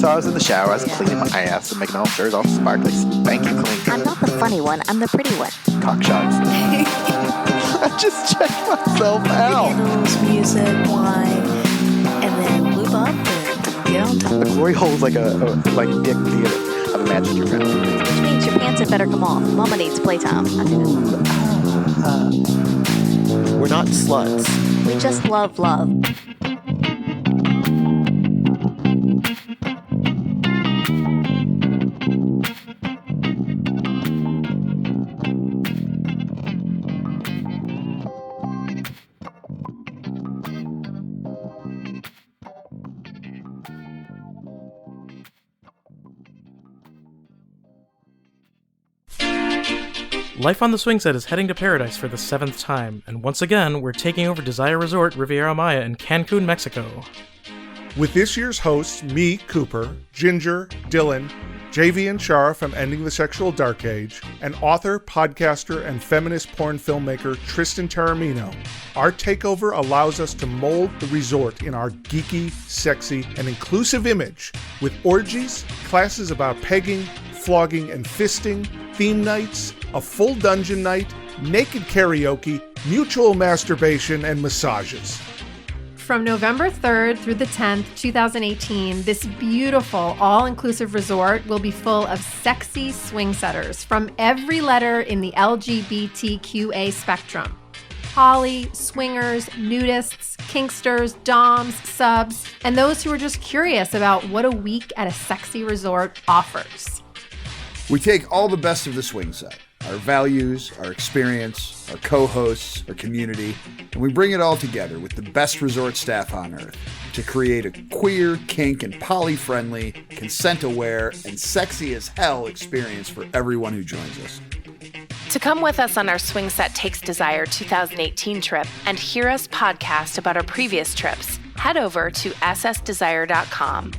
So I was in the shower, I was cleaning my ass and making all shirts all sparkly, spanky clean. I'm not the funny one, I'm the pretty one. Cock shots. I just checked myself out. Candles, music, wine, and then lube up and get on top. The glory hole's like like Nick Theater. I've imagined your family. Which means your pants had better come off. Mama needs playtime. We're not sluts. We just love love. Life on the Swing Set is heading to paradise for the 7th time, and once again, we're taking over Desire Resort Riviera Maya in Cancun, Mexico. With this year's hosts, me, Cooper, Ginger, Dylan, JV and Shara from Ending the Sexual Dark Age, and author, podcaster, and feminist porn filmmaker Tristan Taramino, our takeover allows us to mold the resort in our geeky, sexy, and inclusive image with orgies, classes about pegging, flogging, and fisting, theme nights, a full dungeon night, naked karaoke, mutual masturbation, and massages. From November 3rd through the 10th, 2018, this beautiful, all-inclusive resort will be full of sexy swing setters from every letter in the LGBTQA spectrum. Poly, swingers, nudists, kinksters, doms, subs, and those who are just curious about what a week at a sexy resort offers. We take all the best of the swing set, our values, our experience, our co-hosts, our community, and we bring it all together with the best resort staff on earth to create a queer, kink, and poly-friendly, consent-aware, and sexy as hell experience for everyone who joins us. To come with us on our Swing Set Takes Desire 2018 trip and hear us podcast about our previous trips, head over to ssdesire.com.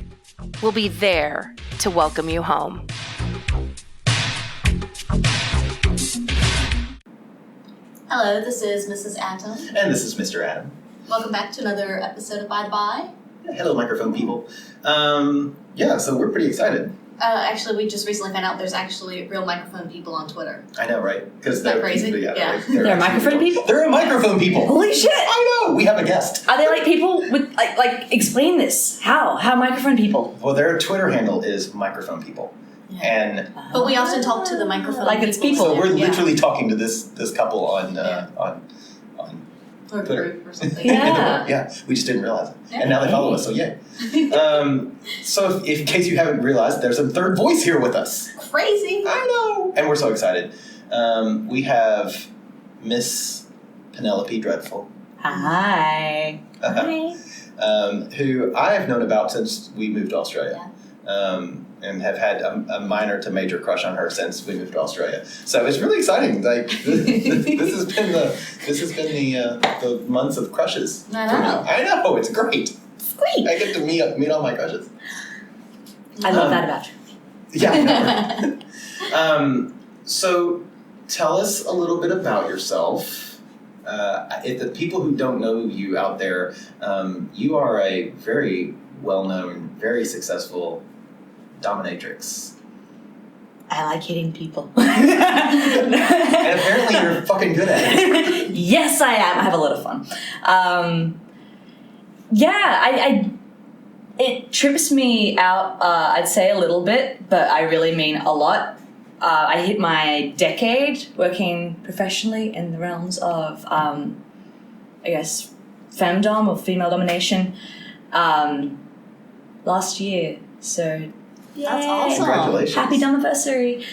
We'll be there to welcome you home. Hello, this is Mrs. Atom. And this is Mr. Adam. Welcome back to another episode of Bye to Bye. Hello, microphone people. So we're pretty excited. Actually, we just recently found out there's actually real microphone people on Twitter. I know, right? Because they're crazy. Yeah. There are microphone people? There are microphone people. Holy shit! I know. We have a guest. Are they like people with like explain this? How microphone people? Well, their Twitter handle is microphone people. Yeah. But we often talk to the microphone like it's people. So we're literally talking to this couple on or Twitter group or something. Yeah. Yeah, we just didn't realize it. And now they follow us, so yay. So if in case you haven't realized, there's a third voice here with us. Crazy. I know. And we're so excited. We have Miss Penelope Dreadful. Hi. Hi. Who I have known about since we moved to Australia. And have had a minor to major crush on her since we moved to Australia. So it's really exciting. Like this has been the months of crushes. I know. For me. I know. It's great. It's great. I get to meet all my crushes. I love that about you. Yeah. So tell us a little bit about yourself. If the people who don't know you out there, you are a very well-known, very successful dominatrix. I like hitting people. And apparently you're fucking good at it. Yes, I am. I have a lot of fun. It trips me out, I'd say a little bit, but I really mean a lot. I hit my decade working professionally in the realms of, femdom or female domination last year. So, yeah, that's awesome. Congratulations. Happy Dumiversary,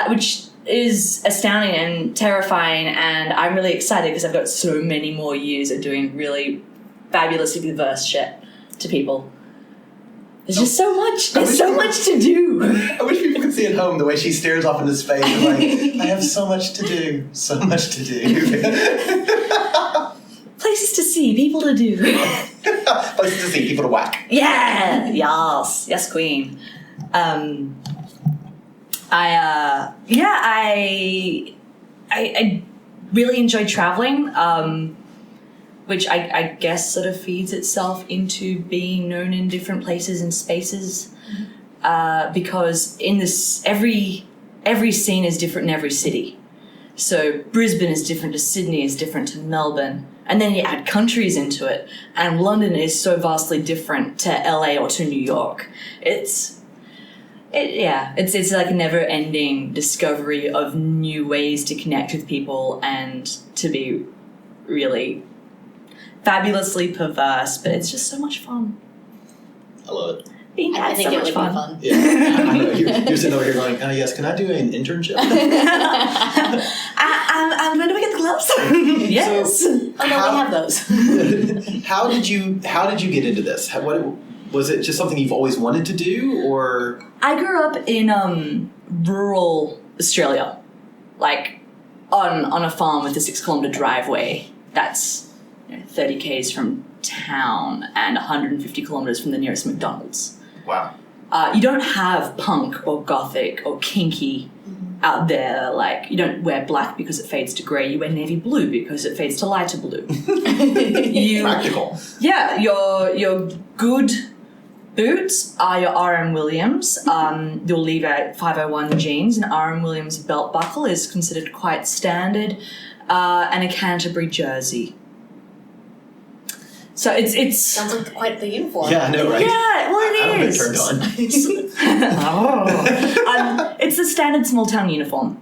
which is astounding and terrifying, and I'm really excited because I've got so many more years of doing really fabulously diverse shit to people. There's just so much. There's so much to do. I wish people could see at home the way she stares off into space and like, I have so much to do, so much to do. Places to see, people to do. Places to see, people to whack. Yeah, yes, queen. I really enjoy traveling, which I guess sort of feeds itself into being known in different places and spaces. because in this every scene is different in every city. So Brisbane is different to Sydney, is different to Melbourne. And then you add countries into it. And London is so vastly different to LA or to New York. It's like a never-ending discovery of new ways to connect with people and to be really fabulously perverse. But it's just so much fun. I love it. I think it would be fun. Yeah, I know. You're sitting over here going, yes, can I do an internship? I'm going to get the gloves. Yes. So, we have those. How did you get into this? What was it? Just something you've always wanted to do, or? I grew up in rural Australia, like on a farm with a 6-kilometre driveway. That's 30 k's from town and 150 kilometres from the nearest McDonald's. Wow. You don't have punk or gothic or kinky out there. Like, you don't wear black because it fades to grey. You wear navy blue because it fades to lighter blue. Practical. Yeah, your good boots are your R.M. Williams. You'll leave out 501 jeans. An R.M. Williams belt buckle is considered quite standard. And a Canterbury jersey. So it's sounds like quite the uniform. Yeah, I know, right? Yeah, well, it is. I'm a bit turned on. It's a standard small town uniform.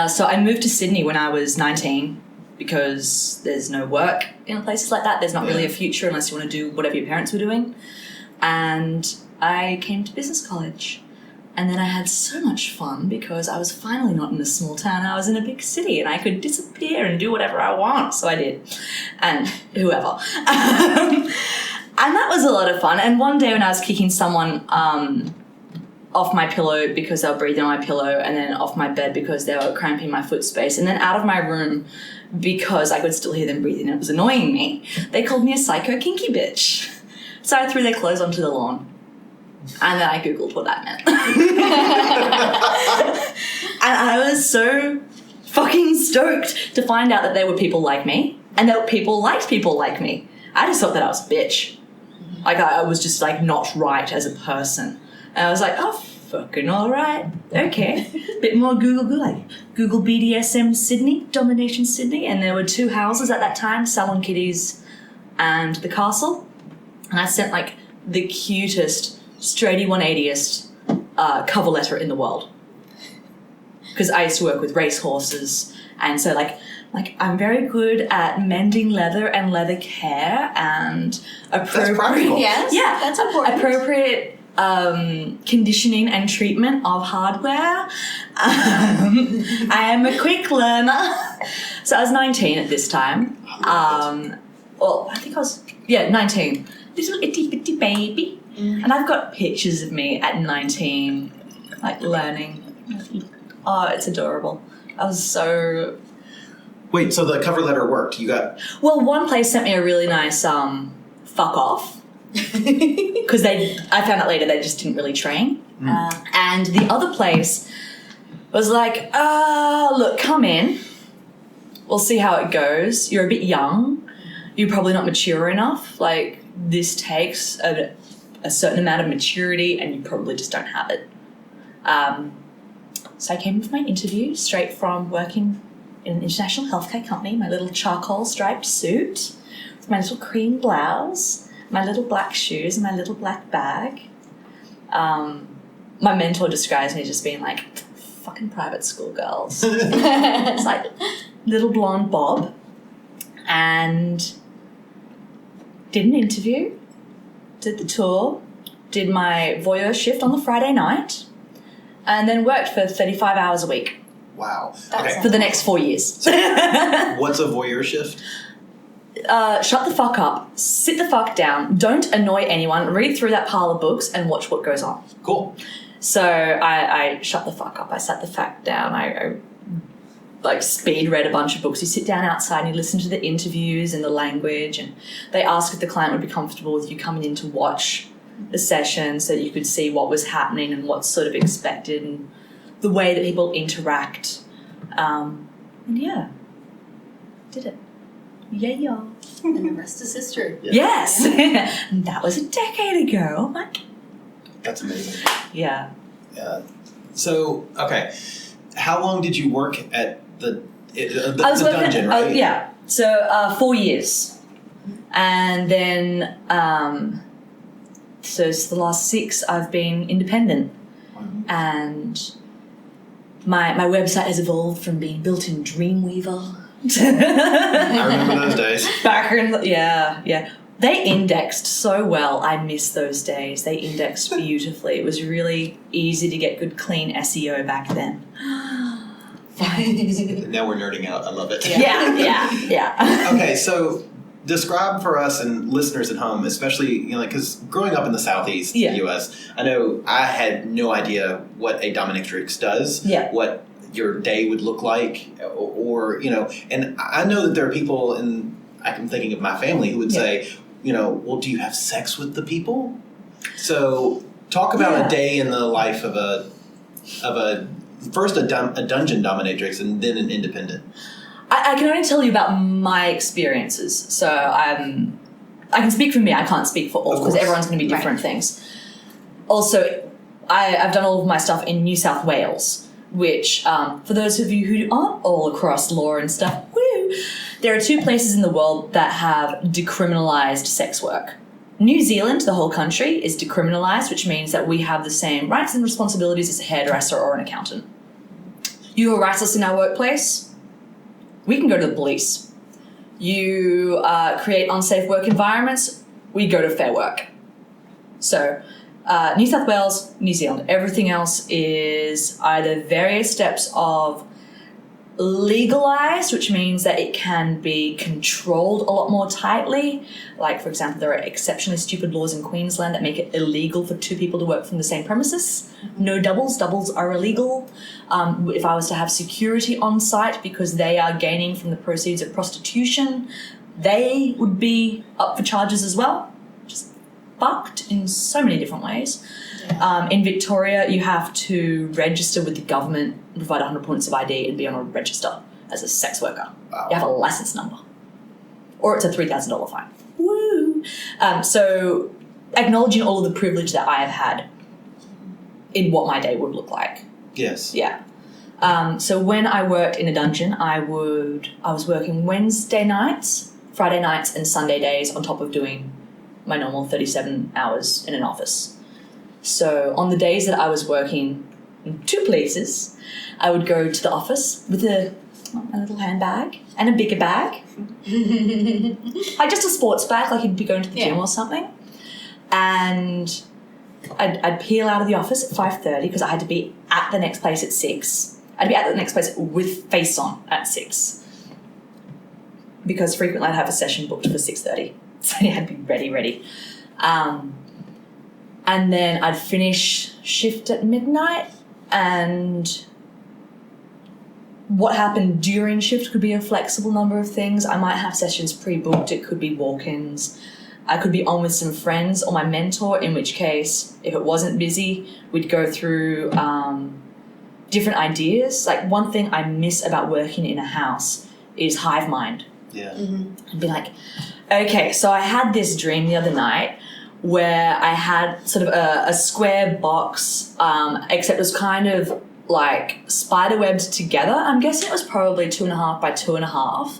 So I moved to Sydney when I was 19 because there's no work in places like that. There's not really a future unless you want to do whatever your parents were doing. And I came to business college. And then I had so much fun because I was finally not in a small town. I was in a big city and I could disappear and do whatever I want. So I did. And whoever. And that was a lot of fun. And one day when I was kicking someone off my pillow because they were breathing on my pillow, and then off my bed because they were cramping my foot space, and then out of my room because I could still hear them breathing and it was annoying me, they called me a psycho kinky bitch. So I threw their clothes onto the lawn. And then I Googled what that meant. And I was so fucking stoked to find out that there were people like me and that people liked people like me. I just thought that I was a bitch. Like, I was just, like, not right as a person. And I was like, oh, fucking all right. Okay. Bit more Google, like Google BDSM Sydney, Domination Sydney. And there were 2 houses at that time, Salon Kitties and The Castle. And I sent, like, the cutest, straighty 180st cover letter in the world. Because I used to work with racehorses, and so like I'm very good at mending leather and leather care and appropriate. That's practical. Yes, yeah, that's important. Appropriate conditioning and treatment of hardware. I am a quick learner. So I was 19 at this time. Well, I think I was 19. Little itty bitty baby. And I've got pictures of me at 19, like, learning. Oh, it's adorable. I was so... Wait, so the cover letter worked? You got... Well, one place sent me a really nice fuck off. Because I found out later they just didn't really train. And the other place was like, look, come in. We'll see how it goes. You're a bit young. You're probably not mature enough. Like, this takes a certain amount of maturity and you probably just don't have it. So I came with my interview straight from working in an international healthcare company, my little charcoal striped suit, with my little cream blouse, my little black shoes and my little black bag. My mentor describes me just being like, fucking private school girls. It's like little blonde bob. And did an interview, did the tour, did my voyeur shift on the Friday night, and then worked for 35 hours a week. Wow. For the next 4 years. What's a voyeur shift? Shut the fuck up, sit the fuck down, don't annoy anyone, read through that pile of books and watch what goes on. Cool. So I shut the fuck up, I sat the fuck down, I like speed read a bunch of books. You sit down outside and you listen to the interviews and the language, and they ask if the client would be comfortable with you coming in to watch the session so that you could see what was happening and what's sort of expected and the way that people interact. And yeah, did it. Yeah. And the rest is history. Yes. And that was a decade ago. Oh my God. That's amazing. Yeah. So, okay. How long did you work at the I was working dungeon, right? yeah. So 4 years. And then, so it's the last 6 I've been independent. And my website has evolved from being built in Dreamweaver. I remember those days. Back in yeah. They indexed so well. I miss those days. They indexed beautifully. It was really easy to get good, clean SEO back then. Now we're nerding out. I love it. Yeah. Okay, so describe for us and listeners at home, especially, because growing up in the Southeast U.S., I know I had no idea what a dominatrix does, what your day would look like, or and I know that there are people, and I'm thinking of my family, who would say, well, do you have sex with the people? So talk about a day in the life of a first a dungeon dominatrix and then an independent. I can only tell you about my experiences. So I can speak for me. I can't speak for all because everyone's going to be different things. Also, I've done all of my stuff in New South Wales, which for those of you who aren't all across law and stuff, there are 2 places in the world that have decriminalised sex work. New Zealand, the whole country, is decriminalised, which means that we have the same rights and responsibilities as a hairdresser or an accountant. You harass us in our workplace, we can go to the police. You create unsafe work environments, we go to Fair Work. So New South Wales, New Zealand. Everything else is either various steps of legalized, which means that it can be controlled a lot more tightly. Like, for example, there are exceptionally stupid laws in Queensland that make it illegal for 2 people to work from the same premises. No doubles. Doubles are illegal. If I was to have security on site because they are gaining from the proceeds of prostitution, they would be up for charges as well. Just fucked in so many different ways. In Victoria, you have to register with the government, provide 100 points of ID and be on a register as a sex worker. Wow. You have a license number. Or it's a $3,000 fine. Woo! So acknowledging all of the privilege that I have had in what my day would look like. Yes. Yeah. So when I worked in a dungeon, I was working Wednesday nights, Friday nights and Sunday days on top of doing my normal 37 hours in an office. So on the days that I was working in 2 places, I would go to the office with a little handbag and a bigger bag. Like just a sports bag, like you'd be going to the gym or something. And I'd peel out of the office at 5:30 because I had to be at the next place at 6. I'd be at the next place with face on at 6. Because frequently I'd have a session booked for 6:30. So I had to be ready. And then I'd finish shift at midnight, and what happened during shift could be a flexible number of things. I might have sessions pre-booked. It could be walk-ins. I could be on with some friends or my mentor, in which case, if it wasn't busy, we'd go through different ideas. Like one thing I miss about working in a house is hive mind. Yeah. And be like, okay, so I had this dream the other night where I had sort of a square box, except it was kind of like spider-webbed together. I'm guessing it was probably 2.5 by 2.5.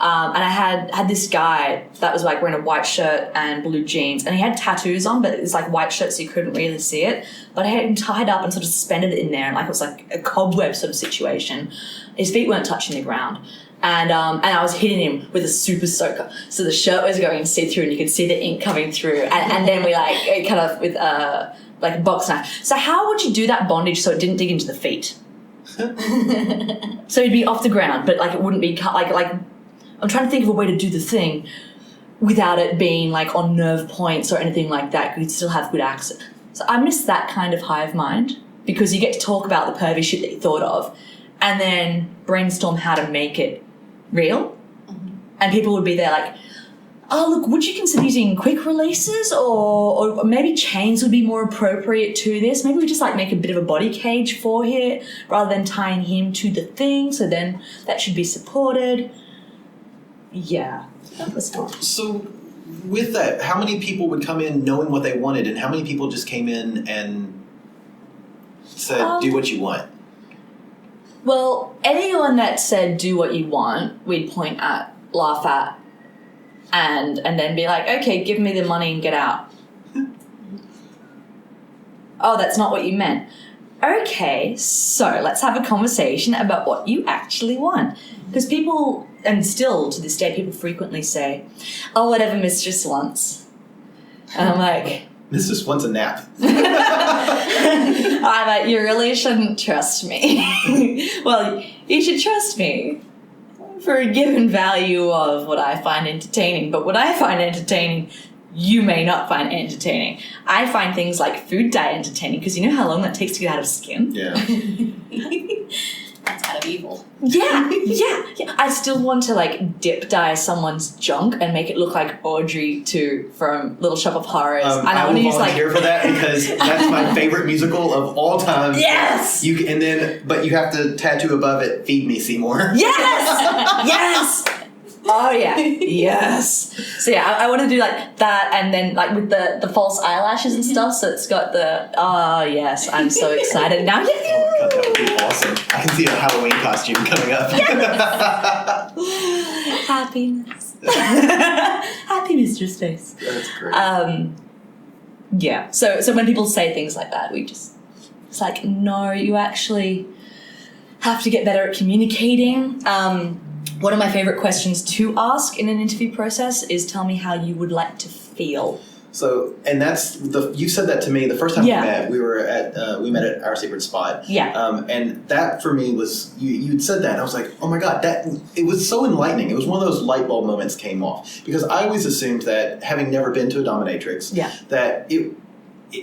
And I had this guy that was like wearing a white shirt and blue jeans, and he had tattoos on, but it was like white shirt so you couldn't really see it. But I had him tied up and sort of suspended it in there, and like it was like a cobweb sort of situation. His feet weren't touching the ground. And I was hitting him with a super soaker. So the shirt was going see-through and you could see the ink coming through. And then we like kind of with like a box knife. So how would you do that bondage so it didn't dig into the feet? So you'd be off the ground, but like it wouldn't be cut. Like I'm trying to think of a way to do the thing without it being like on nerve points or anything like that. You'd still have good access. So I miss that kind of hive mind because you get to talk about the pervy shit that you thought of and then brainstorm how to make it real. And people would be there like, oh, look, would you consider using quick releases or maybe chains would be more appropriate to this? Maybe we just like make a bit of a body cage for here rather than tying him to the thing. So then that should be supported. Yeah, that was fun. So with that, how many people would come in knowing what they wanted, and how many people just came in and said, do what you want? Well, anyone that said do what you want, we'd point at, laugh at, and then be like, okay, give me the money and get out. Oh, that's not what you meant. Okay, so let's have a conversation about what you actually want. Because people, and still to this day, people frequently say, oh, whatever mistress wants. And I'm like... Mistress wants a nap. I'm like, you really shouldn't trust me. Well, you should trust me for a given value of what I find entertaining. But what I find entertaining, you may not find entertaining. I find things like food dye entertaining because you know how long that takes to get out of skin? Yeah. That's kind of evil. Yeah. I still want to like dip dye someone's junk and make it look like Audrey 2 from Little Shop of Horrors. And I want will to use volunteer for that because that's my favorite musical of all time. Yes! But you have to tattoo above it, "Feed me, Seymour." Yes! Yes! Oh yeah, yes. So yeah, I want to do like that, and then like with the false eyelashes and stuff. So it's got the yes, I'm so excited now. Oh my god, that would be awesome! I can see a Halloween costume coming up. Yes. Happiness, happy mistress face. That's great. Yeah. So when people say things like that, it's like, no, you actually have to get better at communicating. One of my favorite questions to ask in an interview process is, tell me how you would like to feel. So, and you said that to me the first time Yeah. we met at Our Secret Spot. Yeah. And that for me was, you'd said that and I was like, oh my God, it was so enlightening. It was one of those light bulb moments came off because I always assumed that, having never been to a dominatrix, that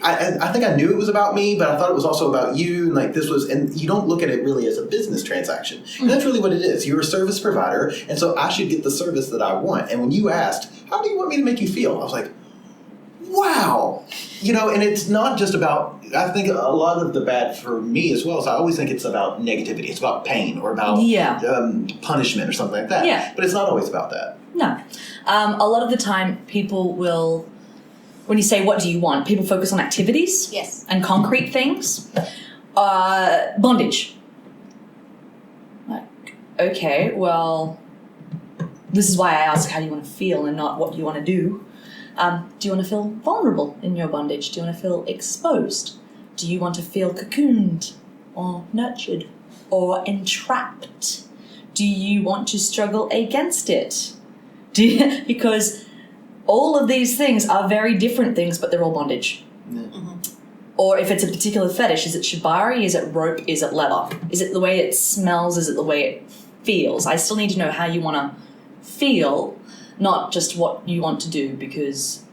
I think I knew it was about me, but I thought it was also about you, and you don't look at it really as a business transaction. And that's really what it is. You're a service provider, and so I should get the service that I want. And when you asked, how do you want me to make you feel? I was like, wow. And it's not just about, I think a lot of the bad for me as well is I always think it's about negativity. It's about pain or about punishment or something like that. Yeah. But it's not always about that. No. A lot of the time people will... When you say, what do you want? People focus on activities. Yes. And concrete things. Bondage. Like, okay, well, this is why I ask how do you want to feel and not what you want to do. Do you want to feel vulnerable in your bondage? Do you want to feel exposed? Do you want to feel cocooned or nurtured or entrapped? Do you want to struggle against it? Because... all of these things are very different things, but they're all bondage. Mm-hmm. Or if it's a particular fetish, is it shibari? Is it rope? Is it leather? Is it the way it smells? Is it the way it feels? I still need to know how you want to feel, not just what you want to do, because,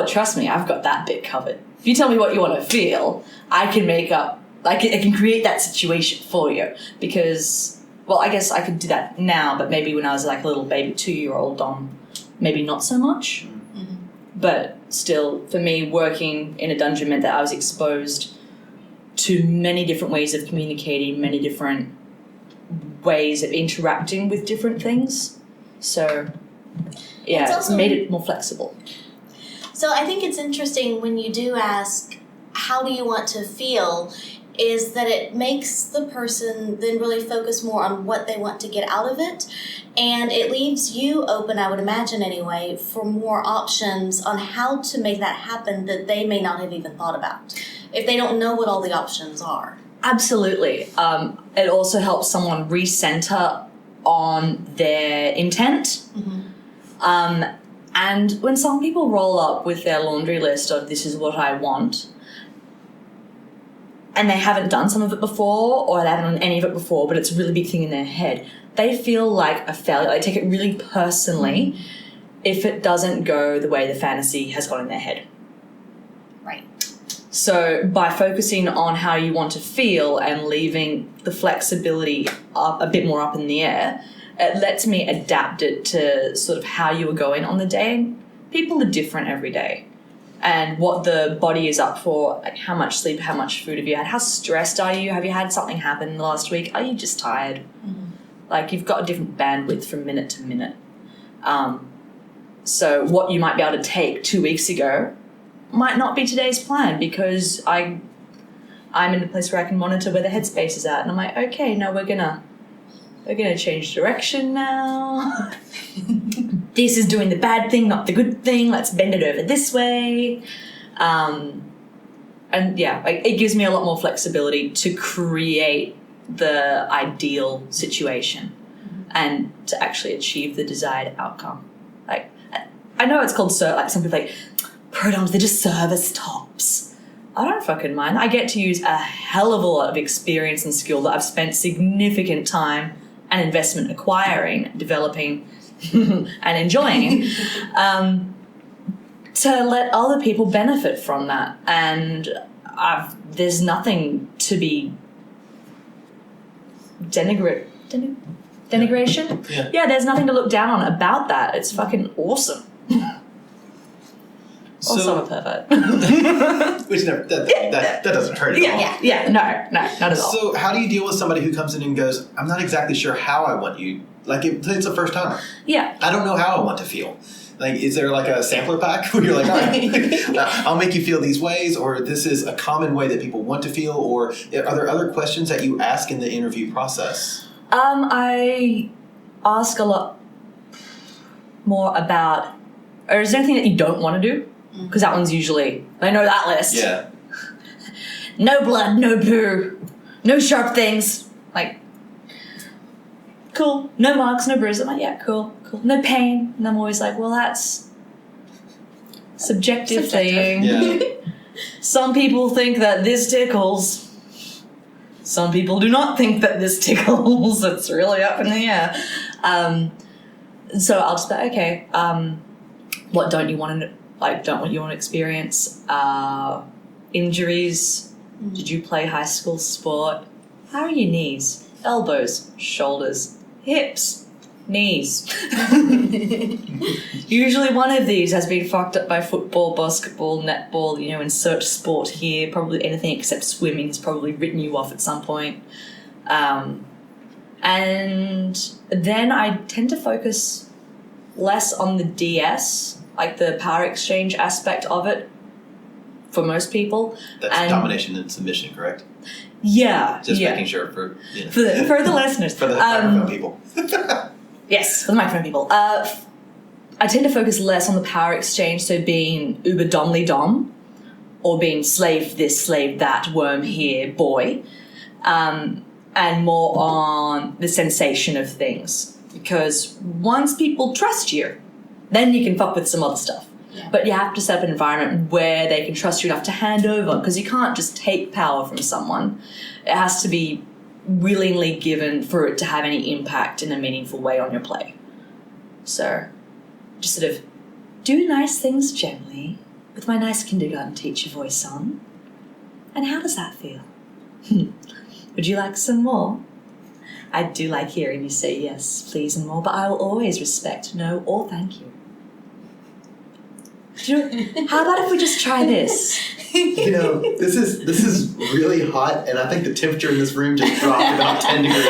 trust me, I've got that bit covered. If you tell me what you want to feel, I can I can create that situation for you. Because, well, I guess I could do that now, but maybe when I was like a little baby 2-year-old maybe not so much. But still, for me, working in a dungeon meant that I was exposed to many different ways of communicating, many different ways of interacting with different things. So, yeah, it's made it more flexible. So I think it's interesting when you do ask, how do you want to feel, is that it makes the person then really focus more on what they want to get out of it. And it leaves you open, I would imagine anyway, for more options on how to make that happen that they may not have even thought about, if they don't know what all the options are. Absolutely. It also helps someone recenter on their intent. Mm-hmm. And when some people roll up with their laundry list of this is what I want, and they haven't done some of it before, or they haven't done any of it before, but it's a really big thing in their head, they feel like a failure. They take it really personally if it doesn't go the way the fantasy has gone in their head. Right. So by focusing on how you want to feel and leaving the flexibility up, a bit more up in the air, it lets me adapt it to sort of how you were going on the day. People are different every day. And what the body is up for, like how much sleep, how much food have you had, how stressed are you, have you had something happen in the last week, are you just tired? Mm-hmm. Like you've got a different bandwidth from minute to minute. So what you might be able to take 2 weeks ago might not be today's plan, because I'm in a place where I can monitor where the headspace is at, and I'm like, okay, no, we're gonna change direction now. This is doing the bad thing, not the good thing. Let's bend it over this way. And yeah, like, it gives me a lot more flexibility to create the ideal situation and to actually achieve the desired outcome. Like, I know it's called like some people like pro doms, they're just service tops. I don't fucking mind. I get to use a hell of a lot of experience and skill that I've spent significant time and investment acquiring, developing, and enjoying, to let other people benefit from that. And there's nothing to be denigration? Yeah, there's nothing to look down on about that. It's fucking awesome. Also a pervert. Which that doesn't hurt at all. Yeah, no, not at all. So how do you deal with somebody who comes in and goes, I'm not exactly sure how I want you, like it's the first time. Yeah. I don't know how I want to feel. Like, is there like a sampler pack where you're like, all right, I'll make you feel these ways, or this is a common way that people want to feel, or are there other questions that you ask in the interview process? I ask a lot more about, or is there anything that you don't want to do? Because that one's usually, I know that list. Yeah. No blood, no poo, no sharp things. Like, cool. No marks, no bruises. I'm like, yeah, cool. No pain. And I'm always like, well, that's subjective thing. Yeah. Some people think that this tickles. Some people do not think that this tickles. It's really up in the air. So I'll just be like, okay, what don't you want to, experience? Injuries? Did you play high school sport? How are your knees? Elbows, shoulders, hips, knees. Usually one of these has been fucked up by football, basketball, netball, insert sport here. Probably anything except swimming has probably written you off at some point. And then I tend to focus less on the DS, like the power exchange aspect of it, for most people. That's domination and submission, correct? Yeah. Just making sure for the listeners. For the microphone people. Yes, for the microphone people. I tend to focus less on the power exchange, so being uber domly dom, or being slave this, slave that, worm here, boy, and more on the sensation of things. Because once people trust you, then you can fuck with some other stuff. Yeah. But you have to set up an environment where they can trust you enough to hand over, because you can't just take power from someone. It has to be willingly given for it to have any impact in a meaningful way on your play. So just sort of do nice things gently with my nice kindergarten teacher voice on. And how does that feel? Would you like some more? I do like hearing you say yes, please, and more, but I will always respect no or thank you. How about if we just try this? This is really hot, and I think the temperature in this room just dropped about 10 degrees.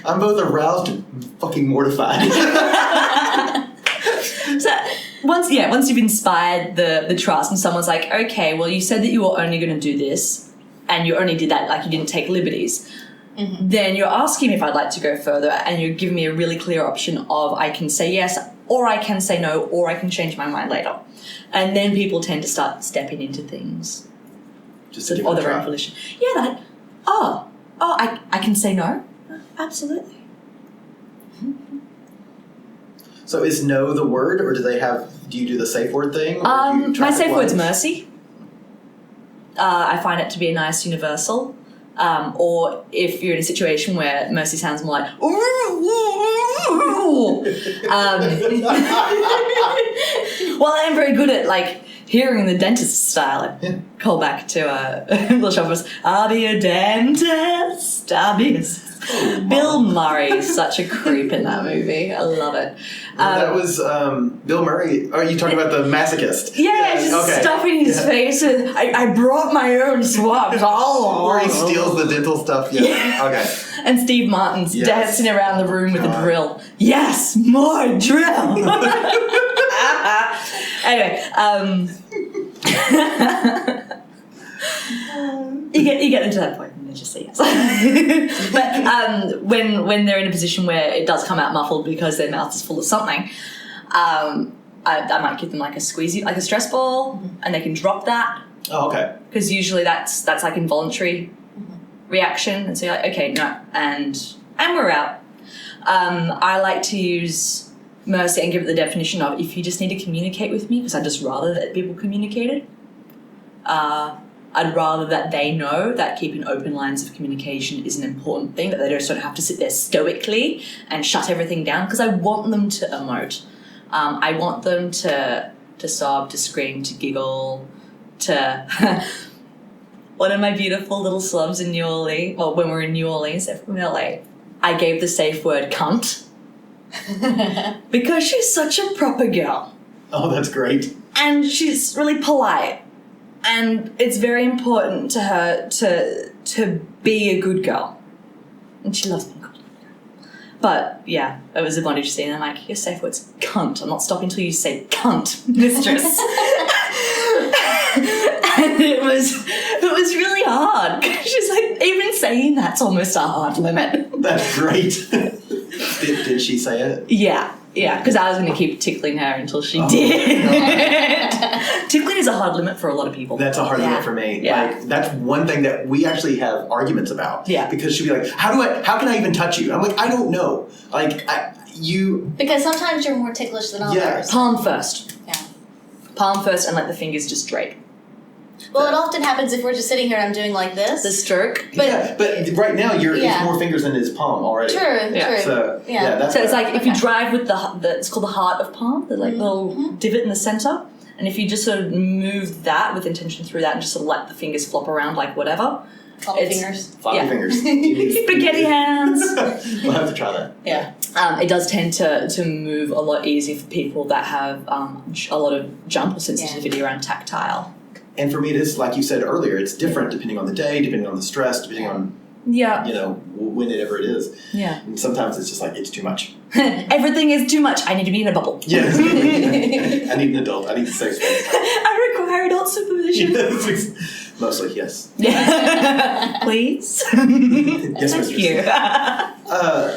I'm both aroused and fucking mortified. So once you've inspired the trust, and someone's like, okay, well, you said that you were only going to do this, and you only did that, like you didn't take liberties. Mm-hmm. Then you're asking me if I'd like to go further, and you're giving me a really clear option of I can say yes, or I can say no, or I can change my mind later. And then people tend to start stepping into things. Just sort of of their own volition. Yeah, I can say no? Absolutely. So is no the word, or do you do the safe word thing? My safe word's mercy. I find it to be a nice universal. Or if you're in a situation where mercy sounds more like well, I am very good at hearing the dentist style. Call back to Little Shop of Horrors. I'll be a dentist. I'll be a... Bill Murray is such a creep in that movie. I love it. That was Bill Murray. Are you talking about the masochist? Yeah, just stuffing his face. And I brought my own swabs. Or he steals the dental stuff. Yeah. Okay. And Steve Martin's dancing around the room with a drill. Yes, more drill. Anyway, you get into that point and they just say yes. But when they're in a position where it does come out muffled because their mouth is full of something, I might give them like a squeezy, like a stress ball, and they can drop that. Oh, okay. Because usually that's like involuntary reaction, and so you're like, okay, no, and we're out. I like to use mercy and give it the definition of if you just need to communicate with me, because I'd just rather that people communicated. I'd rather that they know that keeping open lines of communication is an important thing, that they just don't have to sit there stoically and shut everything down, because I want them to emote. I want them to sob, to scream, to giggle, to... One of my beautiful little slubs in New Orleans, well, when we're in New Orleans, they're from LA, I gave the safe word cunt. Because she's such a proper girl. Oh, that's great. And she's really polite. And it's very important to her to be a good girl. And she loves being good. But, yeah, it was a bondage scene. I'm like, your safe word's cunt. I'm not stopping until you say cunt, mistress. And it was really hard. She's like, even saying that's almost a hard limit. That's great. Did she say it? Yeah, because I was going to keep tickling her until she did. Tickling is a hard limit for a lot of people. That's a hard limit for me. Yeah. Like, that's one thing that we actually have arguments about. Yeah. Because she'll be like, how can I even touch you? I'm like, I don't know. Like, Because sometimes you're more ticklish than others. Yeah. Palm first. Yeah. Palm first and let the fingers just drape. Well, it often happens if we're just sitting here and I'm doing like this. The stroke. But right now it's more fingers in his palm already. True. So, that's so it's like if you drive with the it's called the heart of palm, the like little divot in the center. And if you just sort of move that with intention through that and just sort of let the fingers flop around like whatever. Floppy fingers. Floppy fingers. Spaghetti hands. We'll have to try that. Yeah. It does tend to move a lot easier for people that have a lot of jump or sensitivity around tactile. And for me, it is, like you said earlier, it's different depending on the day, depending on the stress, depending on, whenever it is. Yeah. And sometimes it's just like, it's too much. Everything is too much. I need to be in a bubble. Yes. I need an adult. I need a safe space. I require adult supervision. Yes. Mostly, yes. Please? Yes, Thank you.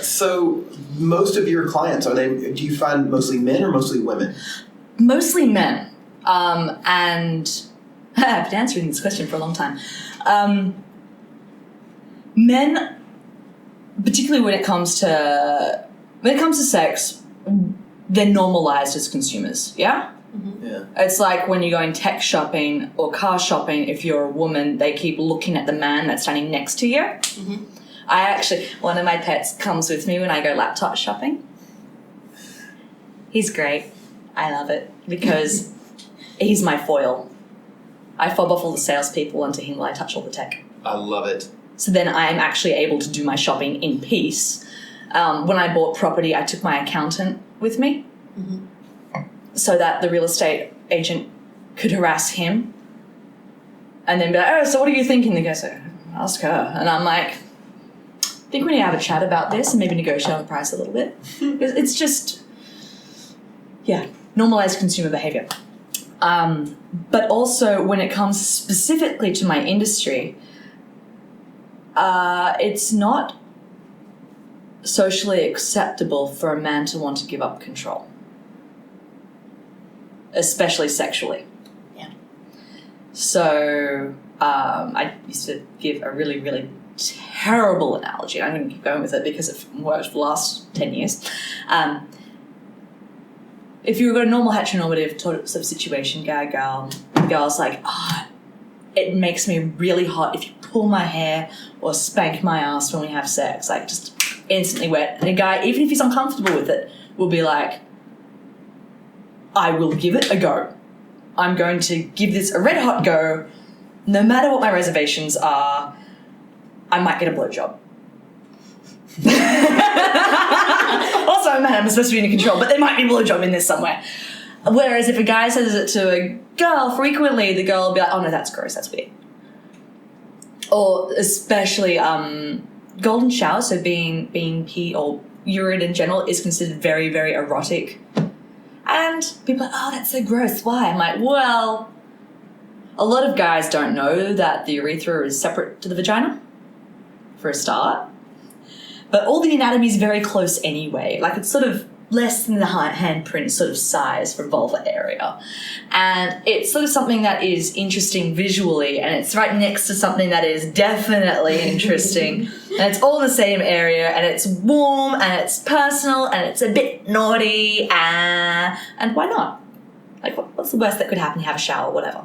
So most of your clients, do you find mostly men or mostly women? Mostly men. And I've been answering this question for a long time. Men, particularly when it comes to sex, they're normalized as consumers. Yeah. Mm-hmm. Yeah. It's like when you're going tech shopping or car shopping. If you're a woman, they keep looking at the man that's standing next to you. Mm-hmm. One of my pets comes with me when I go laptop shopping. He's great. I love it because he's my foil. I fob off all the salespeople onto him while I touch all the tech. I love it. So then I am actually able to do my shopping in peace. When I bought property, I took my accountant with me so that the real estate agent could harass him and then be like, oh, so what are you thinking? The guy said, ask her. And I'm like, I think we need to have a chat about this and maybe negotiate on the price a little bit. It's just, normalized consumer behavior. But also when it comes specifically to my industry, it's not socially acceptable for a man to want to give up control, especially sexually. Yeah. So I used to give a really, really terrible analogy. I'm going to keep going with it because it's worked for the last 10 years. If you've got a normal heteronormative sort of situation, guy, girl, the girl's like, it makes me really hot if you pull my hair or spank my ass when we have sex, like just instantly wet. And a guy, even if he's uncomfortable with it, will be like, I will give it a go. I'm going to give this a red hot go. No matter what my reservations are, I might get a blowjob. Also, I'm supposed to be in control, but there might be a blowjob in this somewhere. Whereas if a guy says it to a girl frequently, the girl will be like, oh no, that's gross, that's weird. Or especially golden shower, so being pee or urine in general is considered very, very erotic. And people are like, oh, that's so gross, why? I'm like, well, a lot of guys don't know that the urethra is separate to the vagina, for a start. But all the anatomy is very close anyway. Like, it's sort of less than the handprint sort of size for vulva area. And it's sort of something that is interesting visually, and it's right next to something that is definitely interesting. And it's all in the same area, and it's warm, and it's personal, and it's a bit naughty, and why not? Like, what's the worst that could happen? You have a shower, whatever.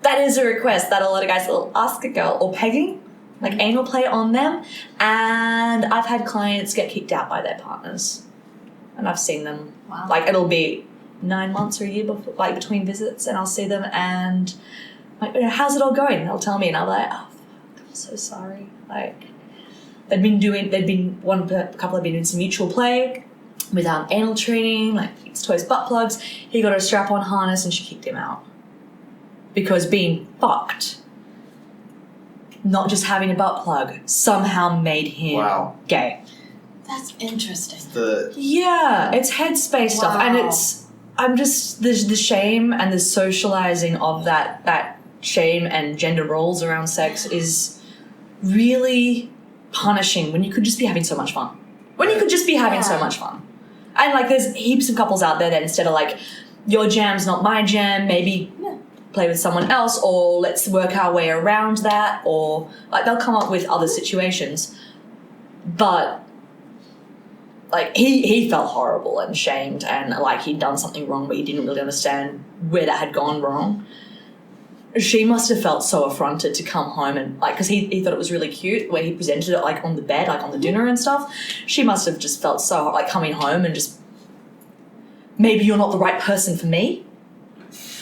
That is a request that a lot of guys will ask a girl, or pegging, like anal play on them, and I've had clients get kicked out by their partners, and I've seen them. Wow. Like, it'll be 9 months or a year before, like between visits, and I'll see them and like, how's it all going? They'll tell me, and I'm like, oh, fuck, I'm so sorry. Like, a couple have been doing some mutual play without anal training, like it's toys, butt plugs. He got a strap-on harness, and she kicked him out because being fucked, not just having a butt plug, somehow made him gay. That's interesting. Yeah, it's headspace stuff, and the shame and the socializing of that shame and gender roles around sex is really punishing when you could just be having so much fun. And like, there's heaps of couples out there that instead of like, your jam's not my jam, maybe play with someone else, or let's work our way around that, or like they'll come up with other situations. But like, he felt horrible and shamed, and like he'd done something wrong, but he didn't really understand where that had gone wrong. She must have felt so affronted to come home and like, because he thought it was really cute where he presented it like on the bed, like on the dinner and stuff. She must have just felt so like coming home and just, maybe you're not the right person for me.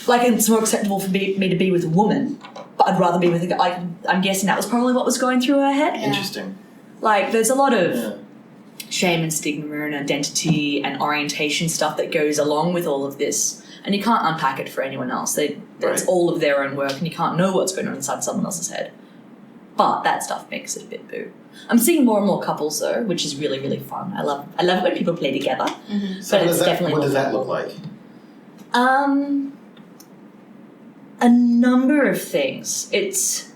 Like, it's more acceptable for me to be with a woman, but I'd rather be with a guy. Like, I'm guessing that was probably what was going through her head. Interesting. Like, there's a lot of shame and stigma and identity and orientation stuff that goes along with all of this, and you can't unpack it for anyone else. It's all of their own work, and you can't know what's going on inside someone else's head. But that stuff makes it a bit boo. I'm seeing more and more couples though, which is really, really fun. I love it when people play together. Mm-hmm. So what does that look like? A number of things. It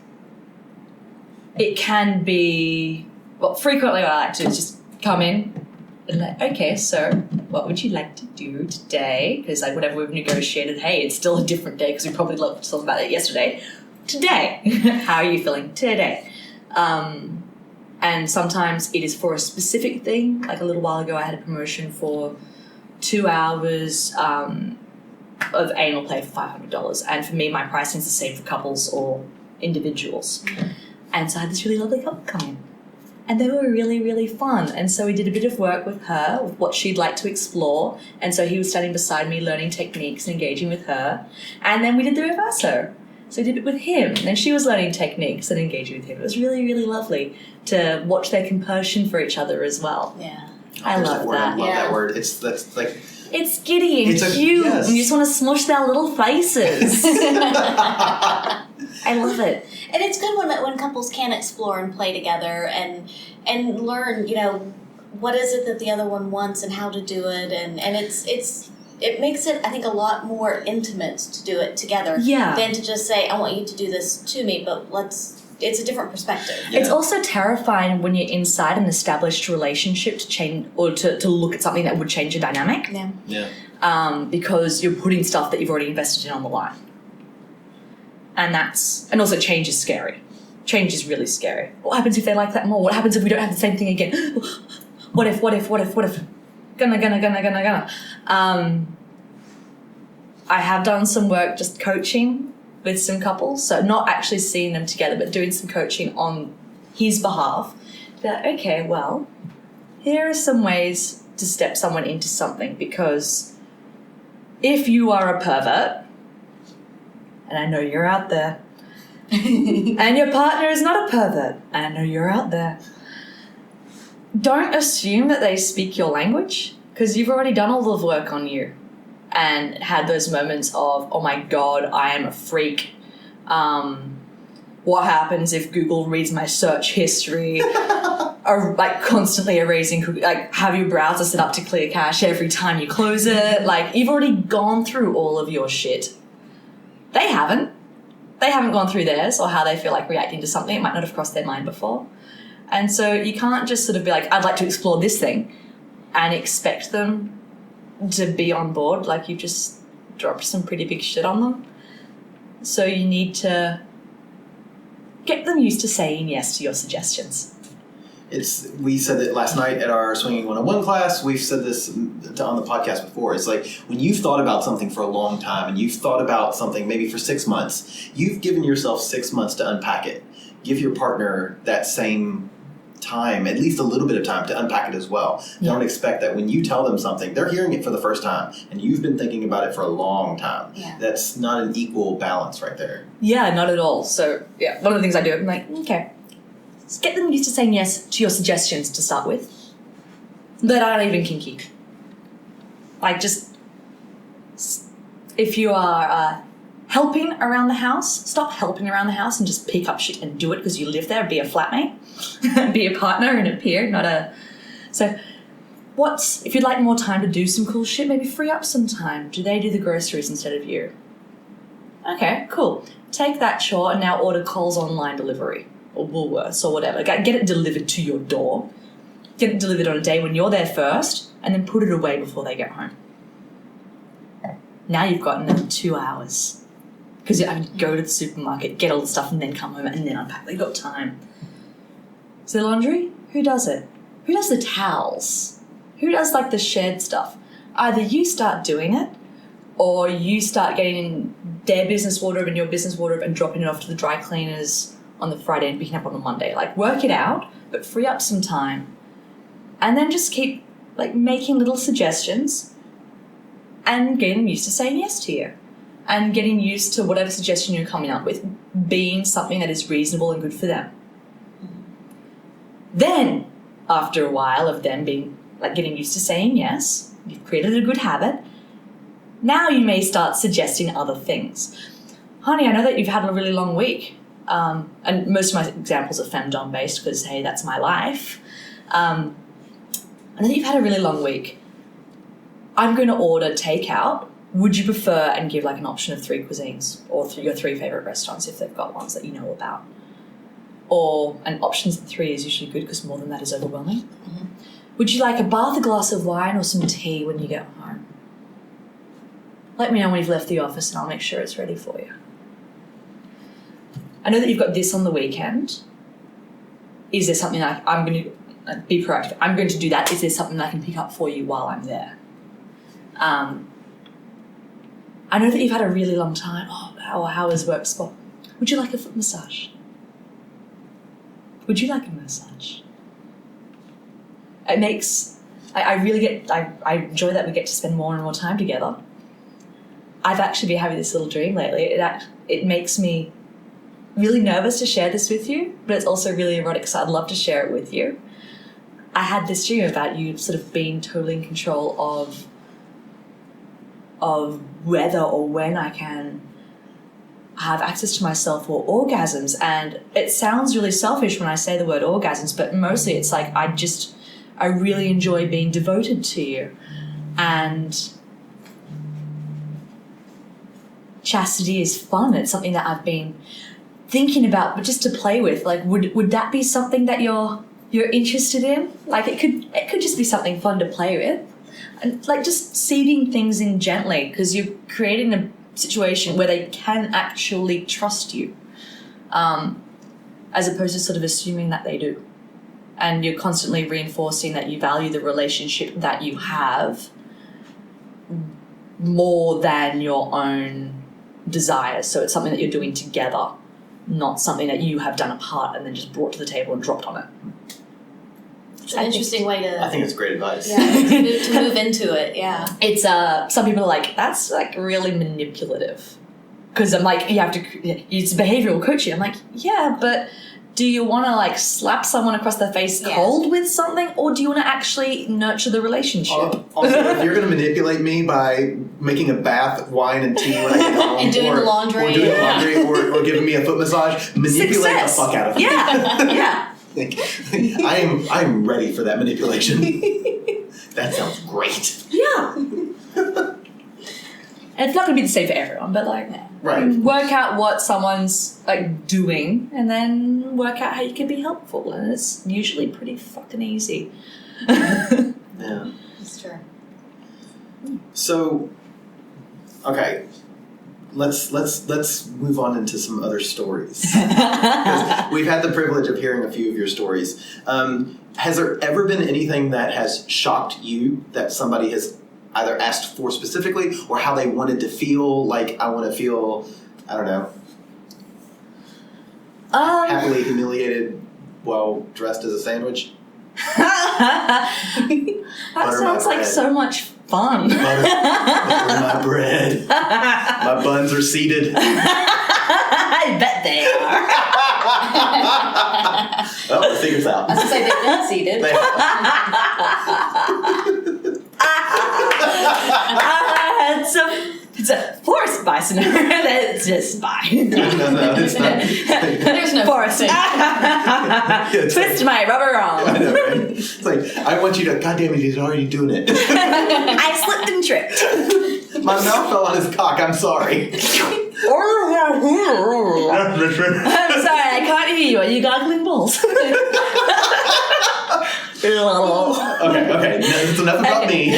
can be, well, frequently what I like to do is just come in and like, okay, so what would you like to do today? Because like, whatever we've negotiated, hey, it's still a different day because we probably loved to talk about it yesterday. Today, how are you feeling today? And sometimes it is for a specific thing. Like a little while ago, I had a promotion for 2 hours of anal play for $500, and for me, my pricing is the same for couples or individuals. And so I had this really lovely couple come in, and they were really, really fun. And so we did a bit of work with her, with what she'd like to explore. And so he was standing beside me, learning techniques and engaging with her. And then we did the reverso. So we did it with him, and then she was learning techniques and engaging with him. It was really, really lovely to watch their compassion for each other as well. Yeah, I love that. I love that word. That's like. It's giddy and cute, and you just want to smush their little faces. I love it. And it's good when couples can explore and play together and learn, what is it that the other one wants and how to do it, and it makes it, I think, a lot more intimate to do it together than to just say, I want you to do this to me, but it's a different perspective. Yeah. It's also terrifying when you're inside an established relationship to change or to look at something that would change a dynamic. Yeah. Because you're putting stuff that you've already invested in on the line. And also change is scary. Change is really scary. What happens if they like that more? What happens if we don't have the same thing again? What if? Gonna. I have done some work just coaching with some couples, so not actually seeing them together, but doing some coaching on his behalf. That, okay, well, here are some ways to step someone into something, because if you are a pervert, and I know you're out there, and your partner is not a pervert, and I know you're out there, don't assume that they speak your language, because you've already done all the work on you and had those moments of, oh my God, I am a freak. What happens if Google reads my search history? Or like constantly erasing, like have your browser set up to clear cache every time you close it. Like you've already gone through all of your shit. They haven't. They haven't gone through theirs or how they feel like reacting to something. It might not have crossed their mind before. And so you can't just sort of be like, I'd like to explore this thing and expect them to be on board. Like you've just dropped some pretty big shit on them. So you need to get them used to saying yes to your suggestions. We said it last night at our Swinging 101 class. We've said this on the podcast before. It's like when you've thought about something for a long time and you've thought about something maybe for 6 months, you've given yourself 6 months to unpack it. Give your partner that same time, at least a little bit of time to unpack it as well. Yeah. Don't expect that when you tell them something, they're hearing it for the first time and you've been thinking about it for a long time. Yeah. That's not an equal balance right there. Yeah, not at all. So yeah, one of the things I do, I'm like, okay, just get them used to saying yes to your suggestions to start with. That aren't even kinky. Like just, if you are helping around the house, stop helping around the house and just pick up shit and do it because you live there. Be a flatmate, be a partner and a peer, not a... So if you'd like more time to do some cool shit, maybe free up some time. Do they do the groceries instead of you? Okay, cool. Take that chore and now order Coles online delivery or Woolworths or whatever. Get it delivered to your door. Get it delivered on a day when you're there first and then put it away before they get home. Now you've got another 2 hours. Because you have to go to the supermarket, get all the stuff, and then come home and then unpack. They've got time. So laundry? Who does it? Who does the towels? Who does, like, the shared stuff? Either you start doing it, or you start getting in their business wardrobe and your business wardrobe and dropping it off to the dry cleaners on the Friday and picking up on the Monday. Like, work it out, but free up some time. And then just keep, like, making little suggestions and getting used to saying yes to you. And getting used to whatever suggestion you're coming up with being something that is reasonable and good for them. Then, after a while of them being, like, getting used to saying yes, you've created a good habit, now you may start suggesting other things. Honey, I know that you've had a really long week. And most of my examples are femdom based because, hey, that's my life. And then you've had a really long week. I'm going to order takeout. Would you prefer, and give like an option of 3 cuisines or your 3 favorite restaurants if they've got ones that you know about? Or, and options of 3 is usually good because more than that is overwhelming. Mm-hmm. Would you like a bath, a glass of wine, or some tea when you get home? Let me know when you've left the office and I'll make sure it's ready for you. I know that you've got this on the weekend. Is there something like, I'm going to be proactive. I'm going to do that. Is there something that I can pick up for you while I'm there? I know that you've had a really long time. Oh, how is work spot? Would you like a foot massage? Would you like a massage? It makes... I really I enjoy that we get to spend more and more time together. I've actually been having this little dream lately. It makes me really nervous to share this with you, but it's also really erotic, so I'd love to share it with you. I had this dream about you sort of being totally in control of whether or when I can have access to myself or orgasms. And it sounds really selfish when I say the word orgasms, but mostly it's like I really enjoy being devoted to you. And chastity is fun. It's something that I've been thinking about, but just to play with. Like, would that be something that you're interested in? Like, it could just be something fun to play with. And like just seeding things in gently, because you're creating a situation where they can actually trust you, as opposed to sort of assuming that they do. And you're constantly reinforcing that you value the relationship that you have more than your own desires. So it's something that you're doing together, not something that you have done apart and then just brought to the table and dropped on it. It's an interesting way to. I think it's great advice. Yeah, to move into it. Yeah. It's some people are like, that's like really manipulative. Because I'm like, it's behavioral coaching. I'm like, yeah, but do you want to like slap someone across the face cold with something, or do you want to actually nurture the relationship? Also, if you're going to manipulate me by making a bath, wine, and tea when I get home, and doing the laundry, or giving me a foot massage, manipulate the fuck out of me. Yeah. I'm ready for that manipulation. That sounds great. Yeah. And it's not going to be the same for everyone, but like, work out what someone's like doing, and then work out how you can be helpful, and it's usually pretty fucking easy. Yeah, that's true. So, okay, let's move on into some other stories. We've had the privilege of hearing a few of your stories. Has there ever been anything that has shocked you that somebody has either asked for specifically, or how they wanted to feel? Like, I want to feel, I don't know, happily humiliated while dressed as a sandwich? That sounds like so much fun. Butter my bread. My buns are seeded. I bet they are. Oh, the secret's out. I was going to say they've been seated. It's a forest bison. That's just fine. No, it's not. There's no forest. Twist my rubber arm. I know, right? It's like, I want you to, goddamn it, he's already doing it. I slipped and tripped. My mouth fell on his cock, I'm sorry. I'm sorry, I can't hear you. Are you goggling balls? Okay, that's enough about me.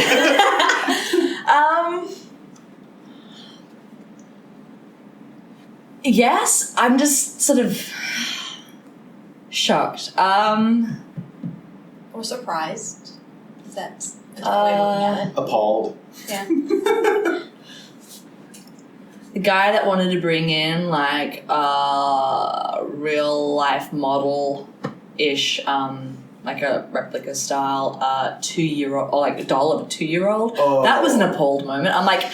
Yes, I'm just sort of shocked. Or surprised. Is that a way of looking at it? Appalled. Yeah. The guy that wanted to bring in like a real life model-ish, like a replica style 2-year-old, or like a doll of a 2-year-old. Oh. That was an appalled moment. I'm like,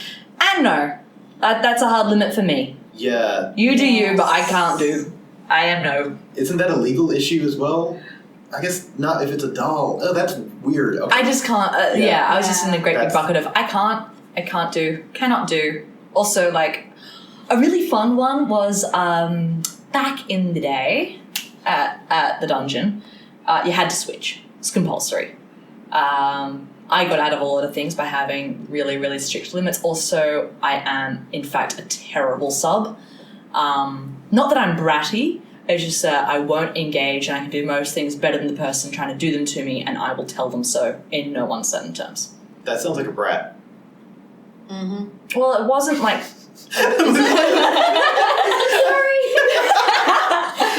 and no, that's a hard limit for me. Yeah. You do you, but I can't do. I am no. Isn't that a legal issue as well? I guess not if it's a doll. Oh, that's weird. Okay. I just can't. I was just in the great big bucket of cannot do. Also, like, a really fun one was back in the day at the dungeon, you had to switch. It's compulsory. I got out of a lot of things by having really, really strict limits. Also, I am, in fact, a terrible sub. Not that I'm bratty, it's just that I won't engage and I can do most things better than the person trying to do them to me, and I will tell them so in no uncertain terms. That sounds like a brat. Mm-hmm. Well, it wasn't like... Sorry.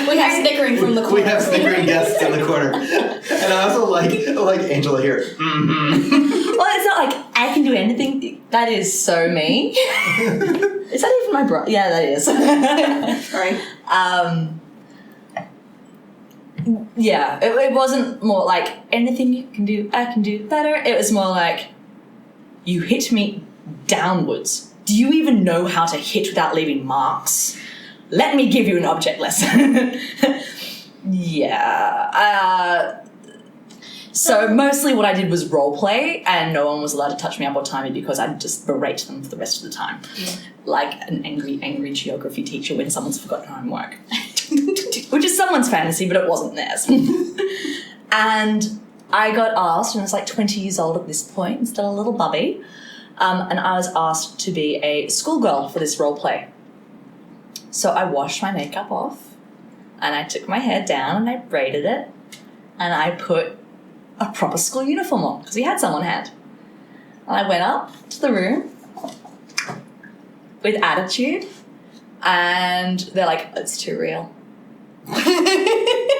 We have snickering from the corner. We have snickering guests in the corner. And I also like Angela here. Mm-hmm. Well, it's not like I can do anything. That is so me. Is that even my bro? Yeah, that is. Right. Yeah, it wasn't more like anything you can do, I can do better. It was more like, you hit me downwards. Do you even know how to hit without leaving marks? Let me give you an object lesson. Yeah. So mostly what I did was role play, and no one was allowed to touch me up or tie me because I'd just berate them for the rest of the time. Yeah. Like an angry geography teacher when someone's forgotten her homework. Which is someone's fantasy, but it wasn't theirs. And I got asked, and I was like 20 years old at this point, and still a little bubby, and I was asked to be a schoolgirl for this role play. So I washed my makeup off, and I took my hair down, and I braided it, and I put a proper school uniform on, because we had some on hand. And I went up to the room with attitude, and they're like, it's too real.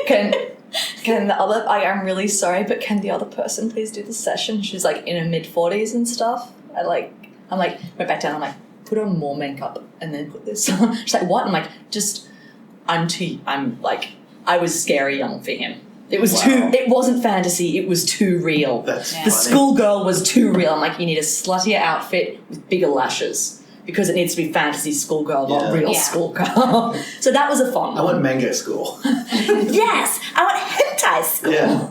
Can the other, I'm really sorry, but can the other person please do the session? She's like in her mid-40s and stuff. I'm like, went back down, I'm like, put on more makeup and then put this on. She's like, what? I'm like, I was scary young for him. It was it wasn't fantasy, it was too real. That's The schoolgirl was too real. I'm like, you need a sluttier outfit with bigger lashes because it needs to be fantasy schoolgirl, not real schoolgirl. So that was a fun one. I want manga school. Yes, I want hentai school. Yeah.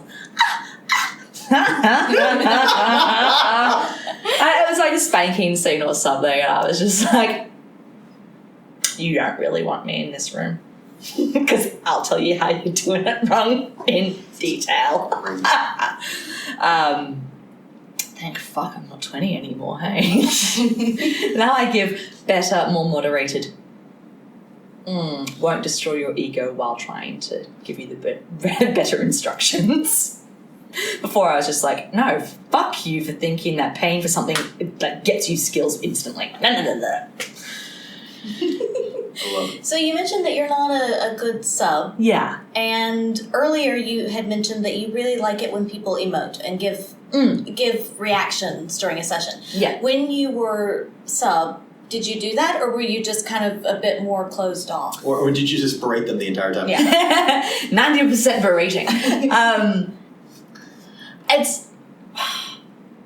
It was like a spanking scene or something, and I was just like, you don't really want me in this room. Because I'll tell you how you're doing it wrong in detail. Thank fuck I'm not 20 anymore, hey? Now I give better, more moderated, won't destroy your ego while trying to give you the better instructions. Before I was just like, no, fuck you for thinking that paying for something that gets you skills instantly. No. So you mentioned that you're not a good sub. Yeah. And earlier you had mentioned that you really like it when people emote and give reactions during a session. Yeah. When you were sub, did you do that, or were you just kind of a bit more closed off? Or did you just berate them the entire time? Yeah. 90% berating.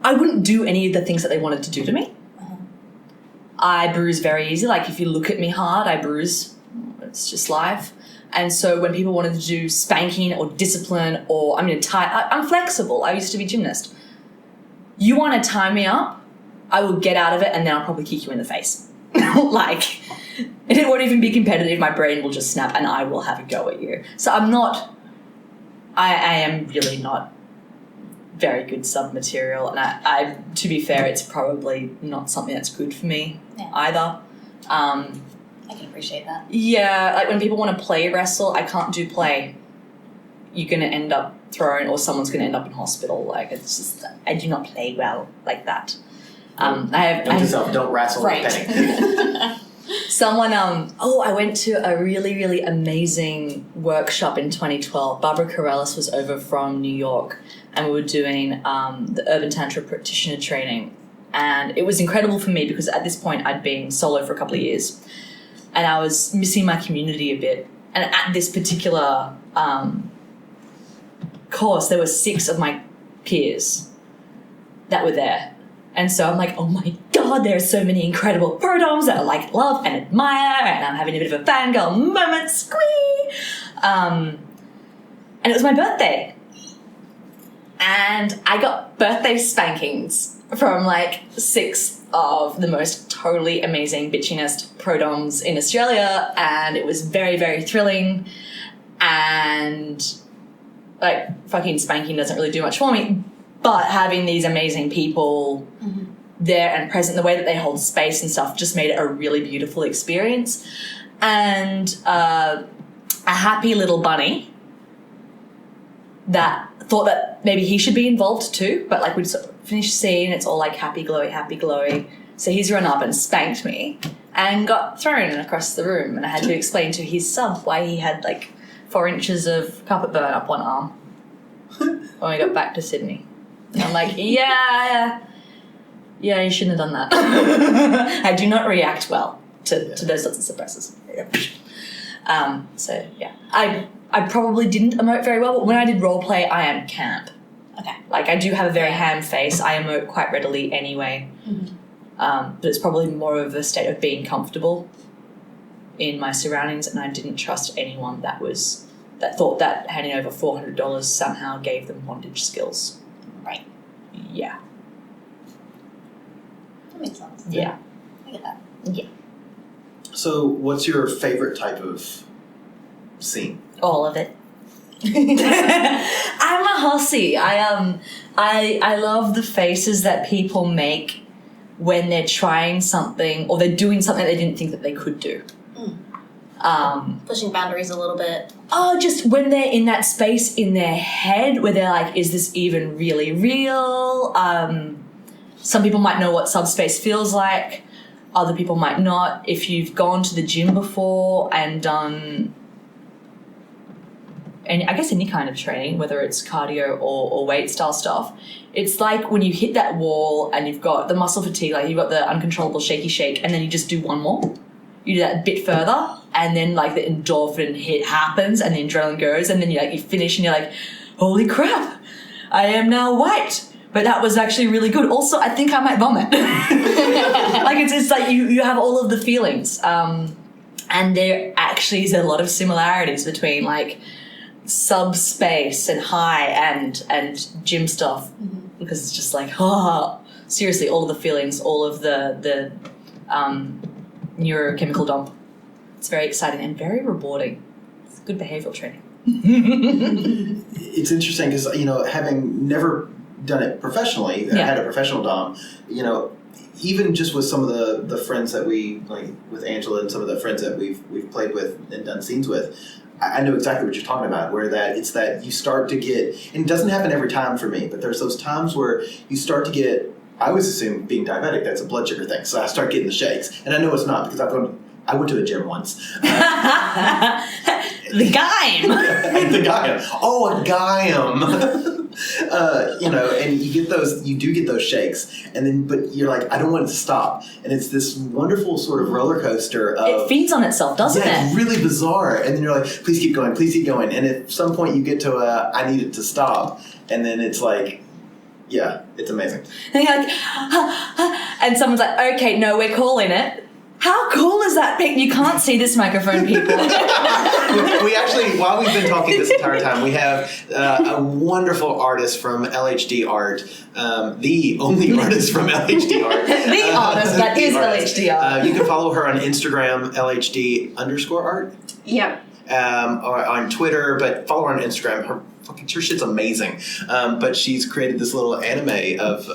I wouldn't do any of the things that they wanted to do to me. I bruise very easy. Like, if you look at me hard, I bruise. It's just life. And so when people wanted to do spanking or discipline or I'm flexible. I used to be gymnast. You want to tie me up, I will get out of it and then I'll probably kick you in the face. Like, it won't even be competitive. My brain will just snap and I will have a go at you. So I am really not very good sub material, and I to be fair, it's probably not something that's good for me either. I can appreciate that. Yeah, like when people want to play wrestle, I can't do play. You're going to end up thrown, or someone's going to end up in hospital. Like, it's just, I do not play well like that. Don't wrestle with Penny. Someone, I went to a really, really amazing workshop in 2012. Barbara Corellis was over from New York, and we were doing the Urban Tantra practitioner training. And it was incredible for me because at this point I'd been solo for a couple of years and I was missing my community a bit. And at this particular course, there were 6 of my peers that were there. And so I'm like, oh my God, there are so many incredible prodoms that I like, love and admire, and I'm having a bit of a fangirl moment, squee! And it was my birthday. And I got birthday spankings from like 6 of the most totally amazing bitchinest prodoms in Australia, and it was very, very thrilling. And like, fucking spanking doesn't really do much for me, but having these amazing people there and present, the way that they hold space and stuff, just made it a really beautiful experience. And a happy little bunny that thought that maybe he should be involved too, but like we'd sort of finished scene, it's all like happy glowy. So he's run up and spanked me and got thrown across the room, and I had to explain to his sub why he had like 4 inches of carpet burn up one arm when we got back to Sydney. And I'm like, yeah, you shouldn't have done that. I do not react well to those sorts of suppressors. So yeah, I probably didn't emote very well, but when I did role play, I am camp. Okay. Like, I do have a very ham face. I emote quite readily anyway. But it's probably more of a state of being comfortable in my surroundings, and I didn't trust anyone that thought that handing over $400 somehow gave them bondage skills. Right. Yeah. That makes sense. Yeah. I get that. Yeah. So what's your favorite type of scene? All of it. I'm a hussy. I love the faces that people make when they're trying something or they're doing something they didn't think that they could do. Pushing boundaries a little bit. Oh, just when they're in that space in their head where they're like, is this even really real? Some people might know what subspace feels like. Other people might not. If you've gone to the gym before and done any kind of training, whether it's cardio or weight style stuff, it's like when you hit that wall and you've got the muscle fatigue, like you've got the uncontrollable shaky shake, and then you just do one more. You do that a bit further, and then like the endorphin hit happens and the adrenaline goes, and then you finish and you're like, holy crap, I am now white. But that was actually really good. Also, I think I might vomit. Like it's like you have all of the feelings. And there actually is a lot of similarities between like subspace and high and gym stuff. Because it's just like, seriously, all of the feelings, all of the neurochemical dump. It's very exciting and very rewarding. It's good behavioral training. It's interesting because, having never done it professionally, had a professional dom, even just with some of the friends that we, like with Angela and some of the friends that we've played with and done scenes with, I know exactly what you're talking about, where it's that you start to get, and it doesn't happen every time for me, but there's those times where you start to get, I always assume being diabetic, that's a blood sugar thing, so I start getting the shakes, and I know it's not because I went to a gym once. The Gaim. The Gaim. Oh, a Gaim. And you do get those shakes, and then, but you're like, I don't want it to stop, and it's this wonderful sort of roller coaster of, it feeds on itself, doesn't it? It's really bizarre, and then you're like, please keep going, and at some point you get to I need it to stop, and then it's like, yeah, it's amazing. And you're like, and someone's like, okay, no, we're calling it. How cool is that? You can't see this microphone, people. We actually, while we've been talking this entire time, we have a wonderful artist from LHD Art, the only artist from LHD Art. The artist that is LHD Art. You can follow her on Instagram, LHD_art. Yeah. Or on Twitter, but follow her on Instagram. Her shit's amazing. But she's created this little anime of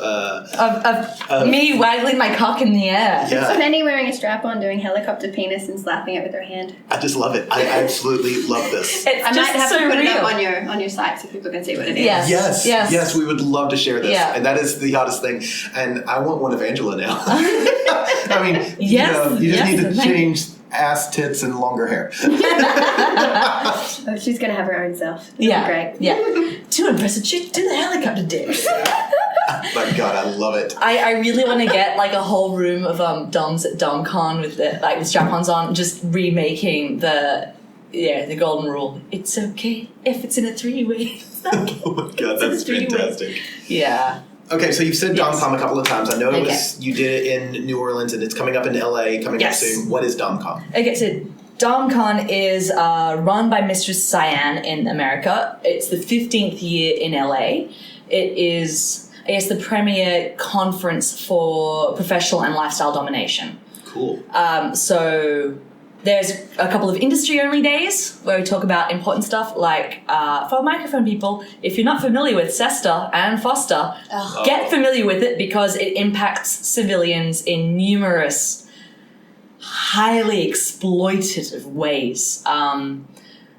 me waggling my cock in the air. Yeah. Penny wearing a strap-on, doing helicopter penis and slapping it with her hand. I just love it. I absolutely love this. I might have to put real. it up on your site so people can see what it is. Yes, we would love to share this. Yeah. And that is the hottest thing. And I want one of Angela now. I mean, you just need to change ass, tits, and longer hair. Oh, she's going to have her own self. That'll be great. Yeah. Too impressive. Chick, do the helicopter dicks. My God, I love it. I really want to get like a whole room of doms at DomCon with the strap-ons on, just remaking the golden rule. It's okay if it's in a three-way. Oh my God, that's fantastic. Yeah. Okay, so you've said DomCon a couple of times. I know you did it in New Orleans, and it's coming up in LA, coming up soon. What is DomCon? Okay, so DomCon is run by Mistress Cyan in America. It's the 15th year in LA. It is, I guess, the premier conference for professional and lifestyle domination. Cool. So there's a couple of industry-only days where we talk about important stuff, like for microphone people, if you're not familiar with SESTA and FOSTA, get familiar with it because it impacts civilians in numerous highly exploitative ways.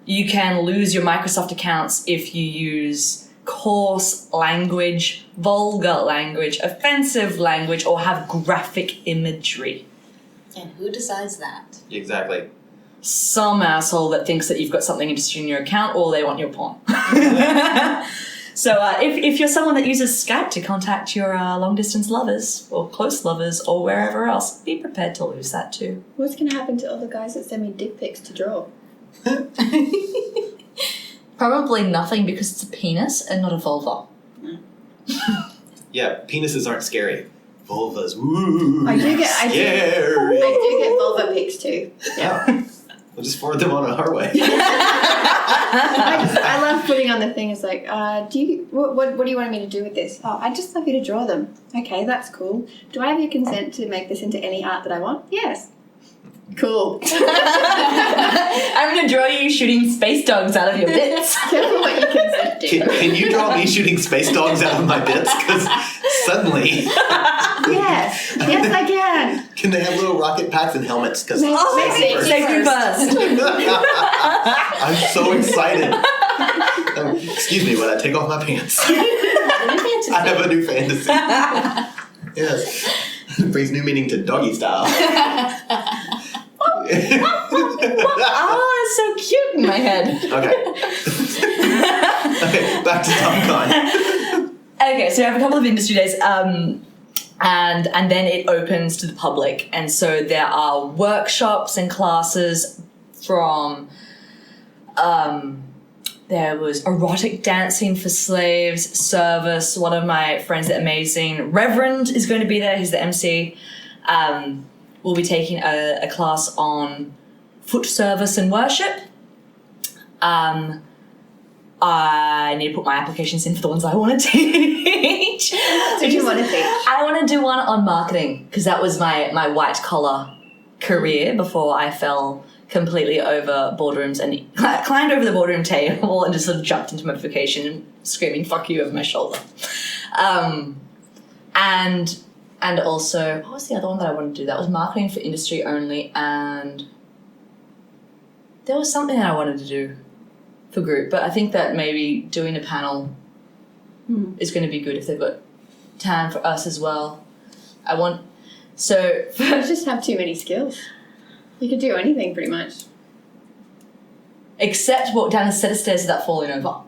You can lose your Microsoft accounts if you use coarse language, vulgar language, offensive language, or have graphic imagery. And who decides that? Exactly. Some asshole that thinks that you've got something interesting in your account, or they want your porn. So if you're someone that uses Skype to contact your long-distance lovers or close lovers or wherever else, be prepared to lose that too. What's going to happen to all the guys that send me dick pics to draw? Probably nothing because it's a penis and not a vulva. Yeah, penises aren't scary. Vulvas, woo! I do get vulva pics too. Yeah. We'll just forward them on our way. I love putting on the thing. It's like, what do you want me to do with this? Oh, I'd just love you to draw them. Okay, that's cool. Do I have your consent to make this into any art that I want? Yes. Cool. I'm going to draw you shooting space dogs out of your bits. Careful what you consent to. Can you draw me shooting space dogs out of my bits? Because suddenly... Yes, I can. Can they have little rocket packs and helmets? Because safety first. I'm so excited. Excuse me when I take off my pants. I have a new fantasy. Yes. Brings new meaning to doggy style. Oh, it's so cute in my head. Okay, back to DomCon. Okay, so we have a couple of industry days, and then it opens to the public. And so there are workshops and classes from There was erotic dancing for slaves, service. One of my friends, the amazing Reverend, is going to be there. He's the MC. We'll be taking a class on foot service and worship. I need to put my applications in for the ones I want to teach. What do you want to teach? I want to do one on marketing because that was my white collar career before I fell completely over boardrooms and climbed over the boardroom table and just sort of jumped into my vocation and screaming "fuck you" over my shoulder. And also, what was the other one that I wanted to do? That was marketing for industry only, and there was something that I wanted to do for group, but I think that maybe doing a panel is going to be good if they've got time for us as well. You just have too many skills. You could do anything pretty much. Except walk down a set of stairs without falling over.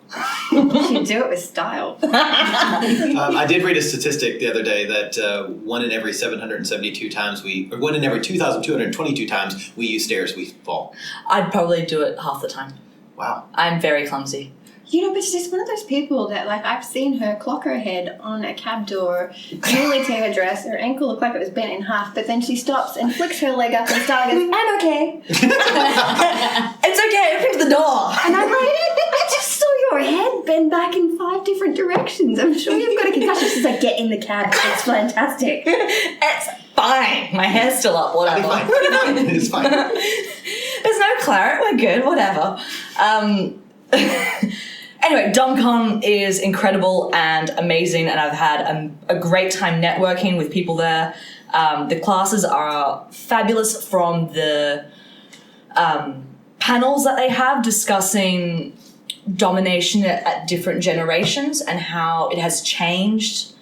You should do it with style. I did read a statistic the other day that 1 in every 772 times 1 in every 2,222 times we use stairs, we fall. I'd probably do it half the time. Wow. I'm very clumsy. You know, but she's one of those people that, like, I've seen her clock her head on a cab door, newly to her dress, her ankle looked like it was bent in half, but then she stops and flicks her leg up and starts goes, I'm okay. It's okay, open the door. And I'm like, I just saw your head bend back in 5 different directions. I'm sure you've got a concussion. She's like, get in the cab. It's fantastic. It's fine. My hair's still up, whatever. It's fine. There's no claret, we're good, whatever. Anyway, DomCon is incredible and amazing, and I've had a great time networking with people there. The classes are fabulous, from the panels that they have discussing domination at different generations and how it has changed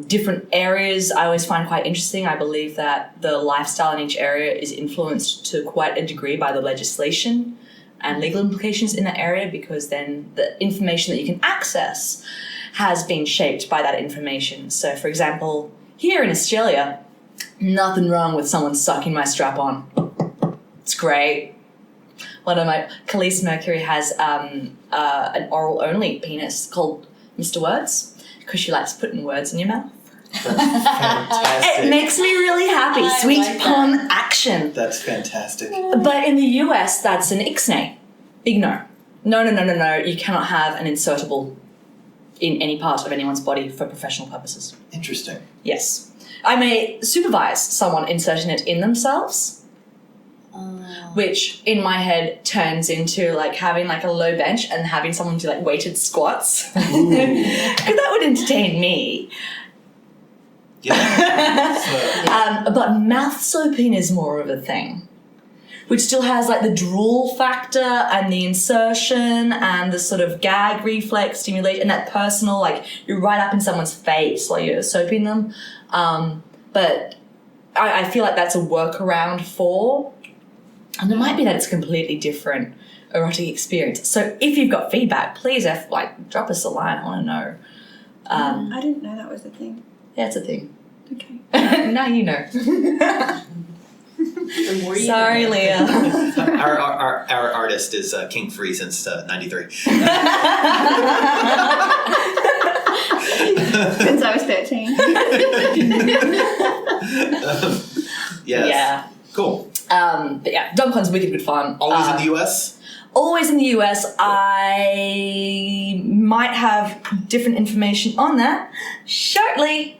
different areas. I always find quite interesting. I believe that the lifestyle in each area is influenced to quite a degree by the legislation and legal implications in that area, because then the information that you can access has been shaped by that information. So, for example, here in Australia, nothing wrong with someone sucking my strap on. It's great. One of my, Khalees Mercury has an oral-only penis called Mr. Words, because she likes putting words in your mouth. Fantastic. It makes me really happy. I Sweet like pun action. That's fantastic. But in the US, that's an ixnay. Big no. No. You cannot have an insertable in any part of anyone's body for professional purposes. Interesting. Yes. I may supervise someone inserting it in themselves, which in my head turns into like having like a low bench and having someone do like weighted squats. Because that would entertain me. Yeah. But mouth soaping is more of a thing, which still has like the drool factor and the insertion and the sort of gag reflex stimulation and that personal, like you're right up in someone's face while you're soaping them. But I feel like that's a workaround for, and it might be that it's a completely different erotic experience. So if you've got feedback, please drop us a line. I want to know. I didn't know that was a thing. Yeah, it's a thing. Okay. Now you know. Sorry, Leah. Our artist is King Free since '93. Since I was 13. Yes. Yeah. Cool. But yeah, DomCon's wicked good fun. Always in the US? Always in the US. I might have different information on that shortly.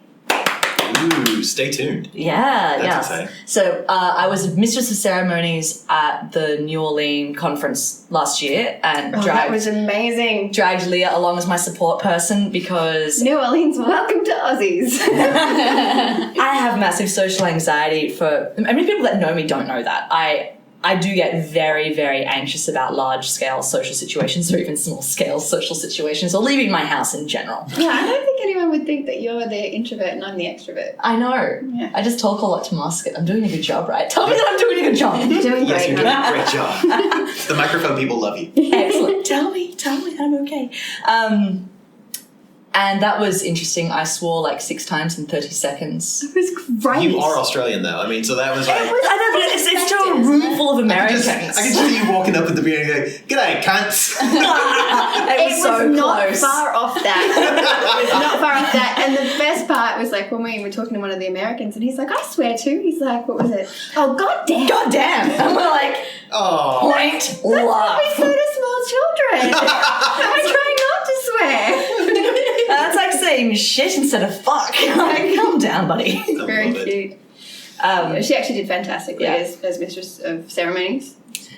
Ooh, stay tuned. Yeah, That's yeah. exciting. So I was mistress of ceremonies at the New Orleans conference last year and that was amazing. dragged Leah along as my support person because New Orleans, welcome to Aussies. I have massive social anxiety people that know me don't know that. I do get very, very anxious about large-scale social situations or even small-scale social situations or leaving my house in general. Yeah, I don't think anyone would think that you're the introvert and I'm the extrovert. I know. Yeah. I just talk a lot to mask it. I'm doing a good job, right? Tell me that I'm doing a good job. You're doing Yes, great. you're doing a great job. The microphone people love you. Excellent. Tell me that I'm okay. And that was interesting. I swore like 6 times in 30 seconds. It was great. You are Australian, though. I mean, so that was like... I don't know, it's to a room full of Americans. I can just see you walking up at the beginning and going, "G'day, cunts." It was so not close. far off that. It was not far off that. And the best part was like when we were talking to one of the Americans and he's like, I swear too. He's like, what was it? Oh, goddamn. Goddamn. And we're like, Oh. point, laugh. We say to small children. I'm trying not to swear. That's like saying shit instead of fuck. Like, calm down, buddy. Very cute. She actually did fantastically as mistress of ceremonies.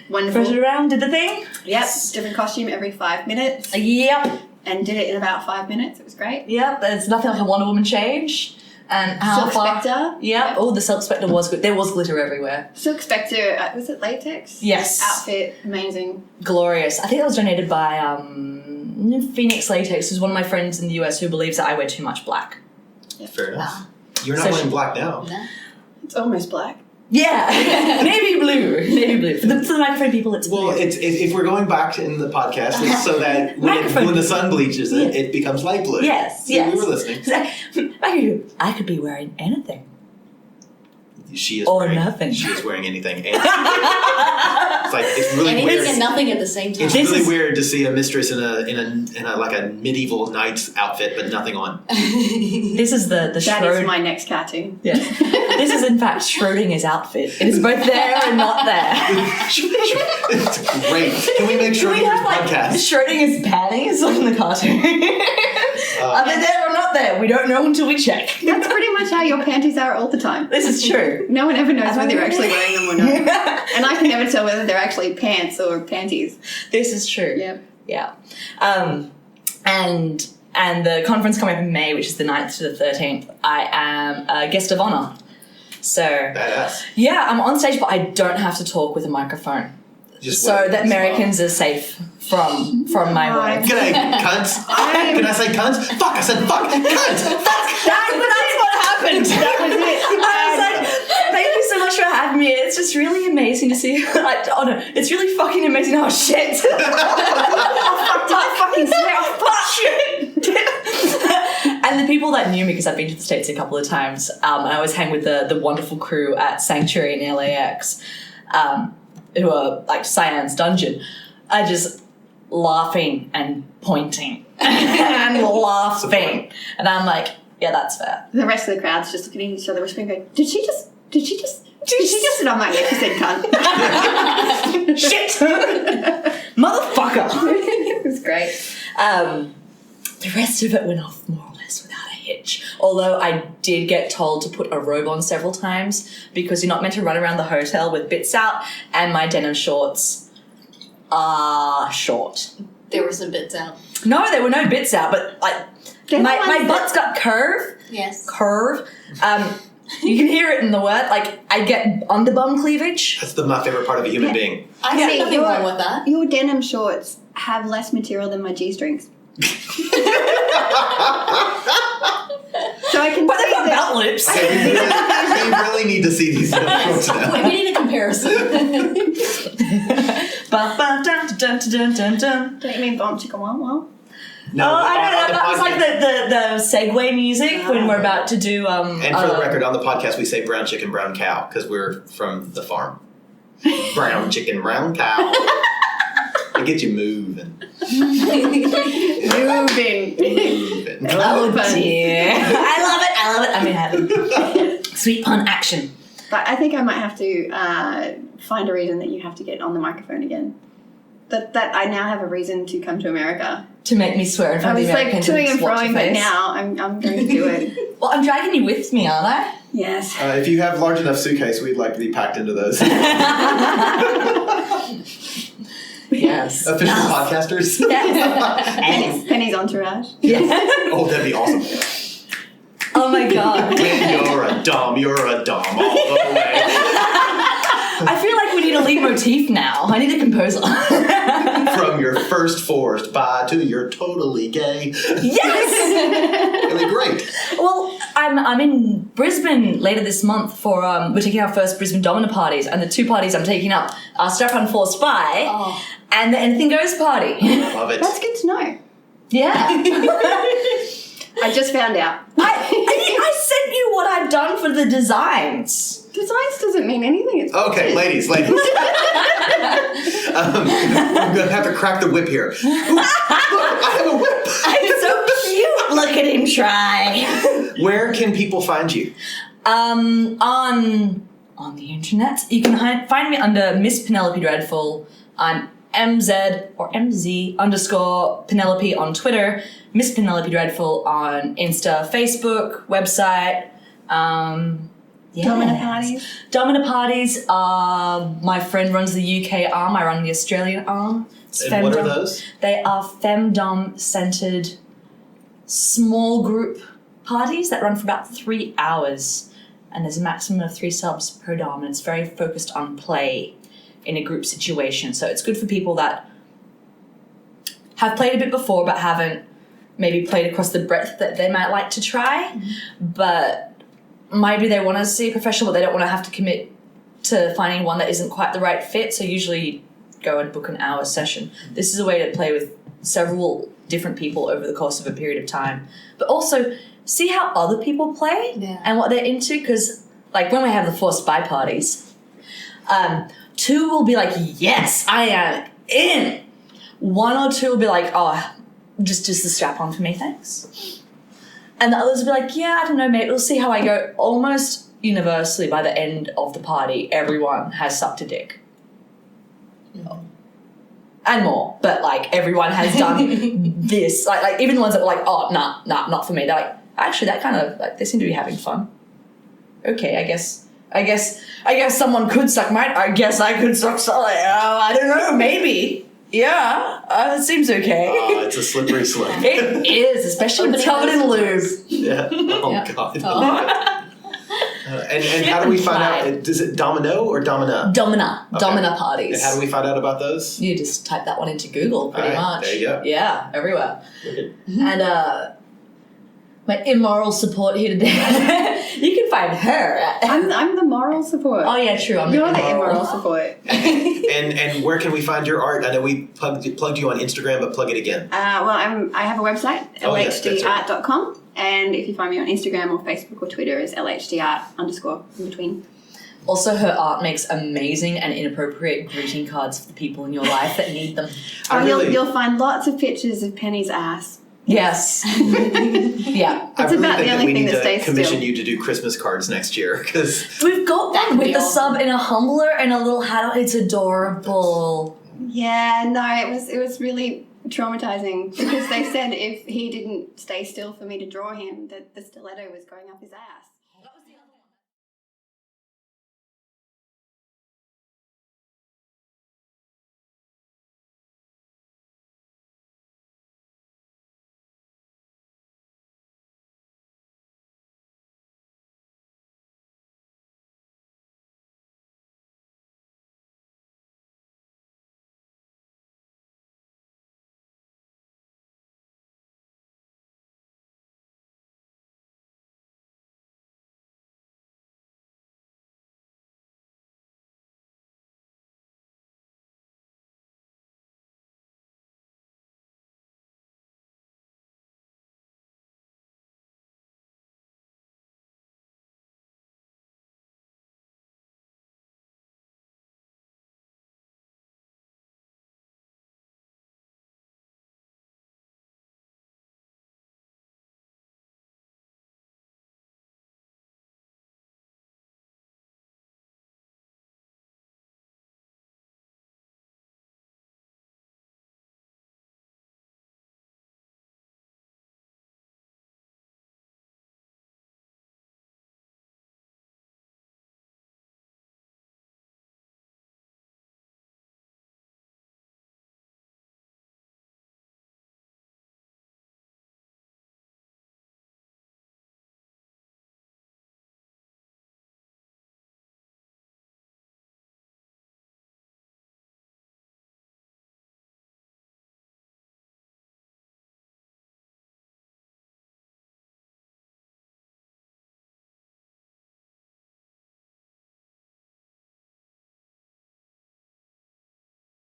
Wonderful. First around, did the thing? Yep. Different costume every 5 minutes. Yep. And did it in about 5 minutes. It was great. Yep. There's nothing like a Wonder Woman change. And Silk Spectre. Yep. Oh, the Silk Spectre was good. There was glitter everywhere. Silk Spectre, was it latex? Yes. Outfit, amazing. Glorious. I think that was donated by Phoenix Latex, who's one of my friends in the US who believes that I wear too much black. Fair enough. You're not wearing black now. No. It's almost black. Yeah. Navy blue. Navy blue. For the microphone people, it's blue. Well, if we're going back in the podcast, it's so that when the sun bleaches it, it becomes light blue. Yes, So yes. we were listening. I could be wearing anything. She is or wearing, nothing. She is wearing anything. It's like it's really Anything weird. and nothing at the same time. It's really weird to see a mistress in a like a medieval knight's outfit, but nothing on. This is the That is my next cartoon. Yeah. This is in fact Schrodinger's outfit. It is both there and not there. It's great. Can we make Schrodinger's podcast? Schrodinger's panties on the cartoon? Are they there or not there? We don't know until we check. That's pretty much how your panties are all the time. This is true. No one ever knows whether you're actually wearing them or not. And I can never tell whether they're actually pants or panties. This is true. Yep. Yeah. And the conference coming up in May, which is the 9th to the 13th, I am a guest of honor. So Badass. Yeah, I'm on stage, but I don't have to talk with a microphone. So that Americans are safe from my words. G'day, cunts. Can I say cunts? Fuck, I said fuck. Cunts. That's what happened. That was it. I was like, thank you so much for having me. It's just really amazing to see. It's really fucking amazing. Oh shit. Did I fucking swear? Oh shit. And the people that knew me, because I've been to the States a couple of times, and I always hang with the wonderful crew at Sanctuary in LAX, who are like Cyan's Dungeon, are just laughing and pointing and laughing. And I'm like, yeah, that's fair. The rest of the crowd's just looking at each other, whispering, going, Did she just? And I'm like, yeah, she said cunt. Shit! Motherfucker! It was great. The rest of it went off more or less without a hitch. Although I did get told to put a robe on several times because you're not meant to run around the hotel with bits out, and my denim shorts are short. There were some bits out. No, there were no bits out, but like my butt's got curve. Yes. Curve. You can hear it in the word. Like, I get underbum cleavage. That's my favorite part of a human being. I see nothing wrong with that. Your denim shorts have less material than my G-strings. So I can But they've got belt loops. Okay, we really need to see these shorts now. Wait, we need a comparison. Don't you mean bump chicka wow wow? No, I know that was like the segue music when we're about to do. And for the record, on the podcast, we say brown chicken, brown cow because we're from the farm. Brown chicken, brown cow. It gets you moving. Moving. Oh dear! I love it. I'm in heaven. Sweet pun action. But I think I might have to find a reason that you have to get on the microphone again. That I now have a reason to come to America. To make me swear in front of the Americans. I was like toing and froing, but now I'm going to do it. Well, I'm dragging you with me, aren't I? Yes. If you have large enough suitcase, we'd like to be packed into those. Yes. Official podcasters. Yes. Penny's entourage. Yeah. Oh, that'd be awesome. Oh my god. When you're a dom all the way. I feel like we need a leitmotif now. I need a composer. From your first forced bi to your totally gay. Yes! It'll be great. Well, I'm in Brisbane later this month for we're taking our first Brisbane Domina parties, and the 2 parties I'm taking up are Strap on Force Spy and the Anything Goes party. Love it. That's good to know. Yeah. I just found out. I sent you what I've done for the designs. Designs doesn't mean anything. It's Okay, ladies. I'm gonna have to crack the whip here. Ooh, look, I have a whip. It's so cute. Look at him try. Where can people find you? On the internet, you can find me under Miss Penelope Dreadful. I'm MZ or MZ_ Penelope on Twitter. Miss Penelope Dreadful on Insta, Facebook, website. Domina parties. Domina parties. My friend runs the UK arm. I run the Australian arm. And what are those? They are femdom-centered small group parties that run for about 3 hours. And there's a maximum of 3 subs per dom. And it's very focused on play in a group situation. So it's good for people that have played a bit before but haven't maybe played across the breadth that they might like to try. But maybe they want to see a professional, but they don't want to have to commit to finding one that isn't quite the right fit. So usually go and book an hour session. This is a way to play with several different people over the course of a period of time. But also see how other people play and what they're into. Because like when we have the forced buy parties, 2 will be like, yes, I am in. 1 or 2 will be like, oh, just the strap on for me, thanks. And the others will be like, yeah, I don't know, mate, we'll see how I go. Almost universally by the end of the party, everyone has sucked a dick. And more, but like everyone has done this. Like even the ones that were like, oh, nah, not for me. They're like, actually, that kind of, like, they seem to be having fun. Okay, I guess someone could suck mine. I guess I could suck solid. I don't know, maybe. Yeah, it seems okay. Oh, it's a slippery slope. It is, especially when it's covered in lube. Yeah. Oh, God. And how do we find out? Is it Domino or Domina? Domina. Okay. Domina parties. And how do we find out about those? You just type that one into Google, pretty much. There you go. Yeah, everywhere. And my immoral support here today. You can find her. I'm the moral support. Oh yeah, true. You're the immoral support. And where can we find your art? I know we plugged you on Instagram, but plug it again. Well, I have a website, lhdart.com, and if you find me on Instagram or Facebook or Twitter, it's lhdart_ in between. Also, her art makes amazing and inappropriate greeting cards for the people in your life that need them. You'll find lots of pictures of Penny's ass. Yes. Yeah. It's about the only thing that stays still. We need to commission you to do Christmas cards next year because we've got one with the sub in a humbler and a little hat on. It's adorable. Yeah, no, it was really traumatizing because they said if he didn't stay still for me to draw him, that the stiletto was going up his ass.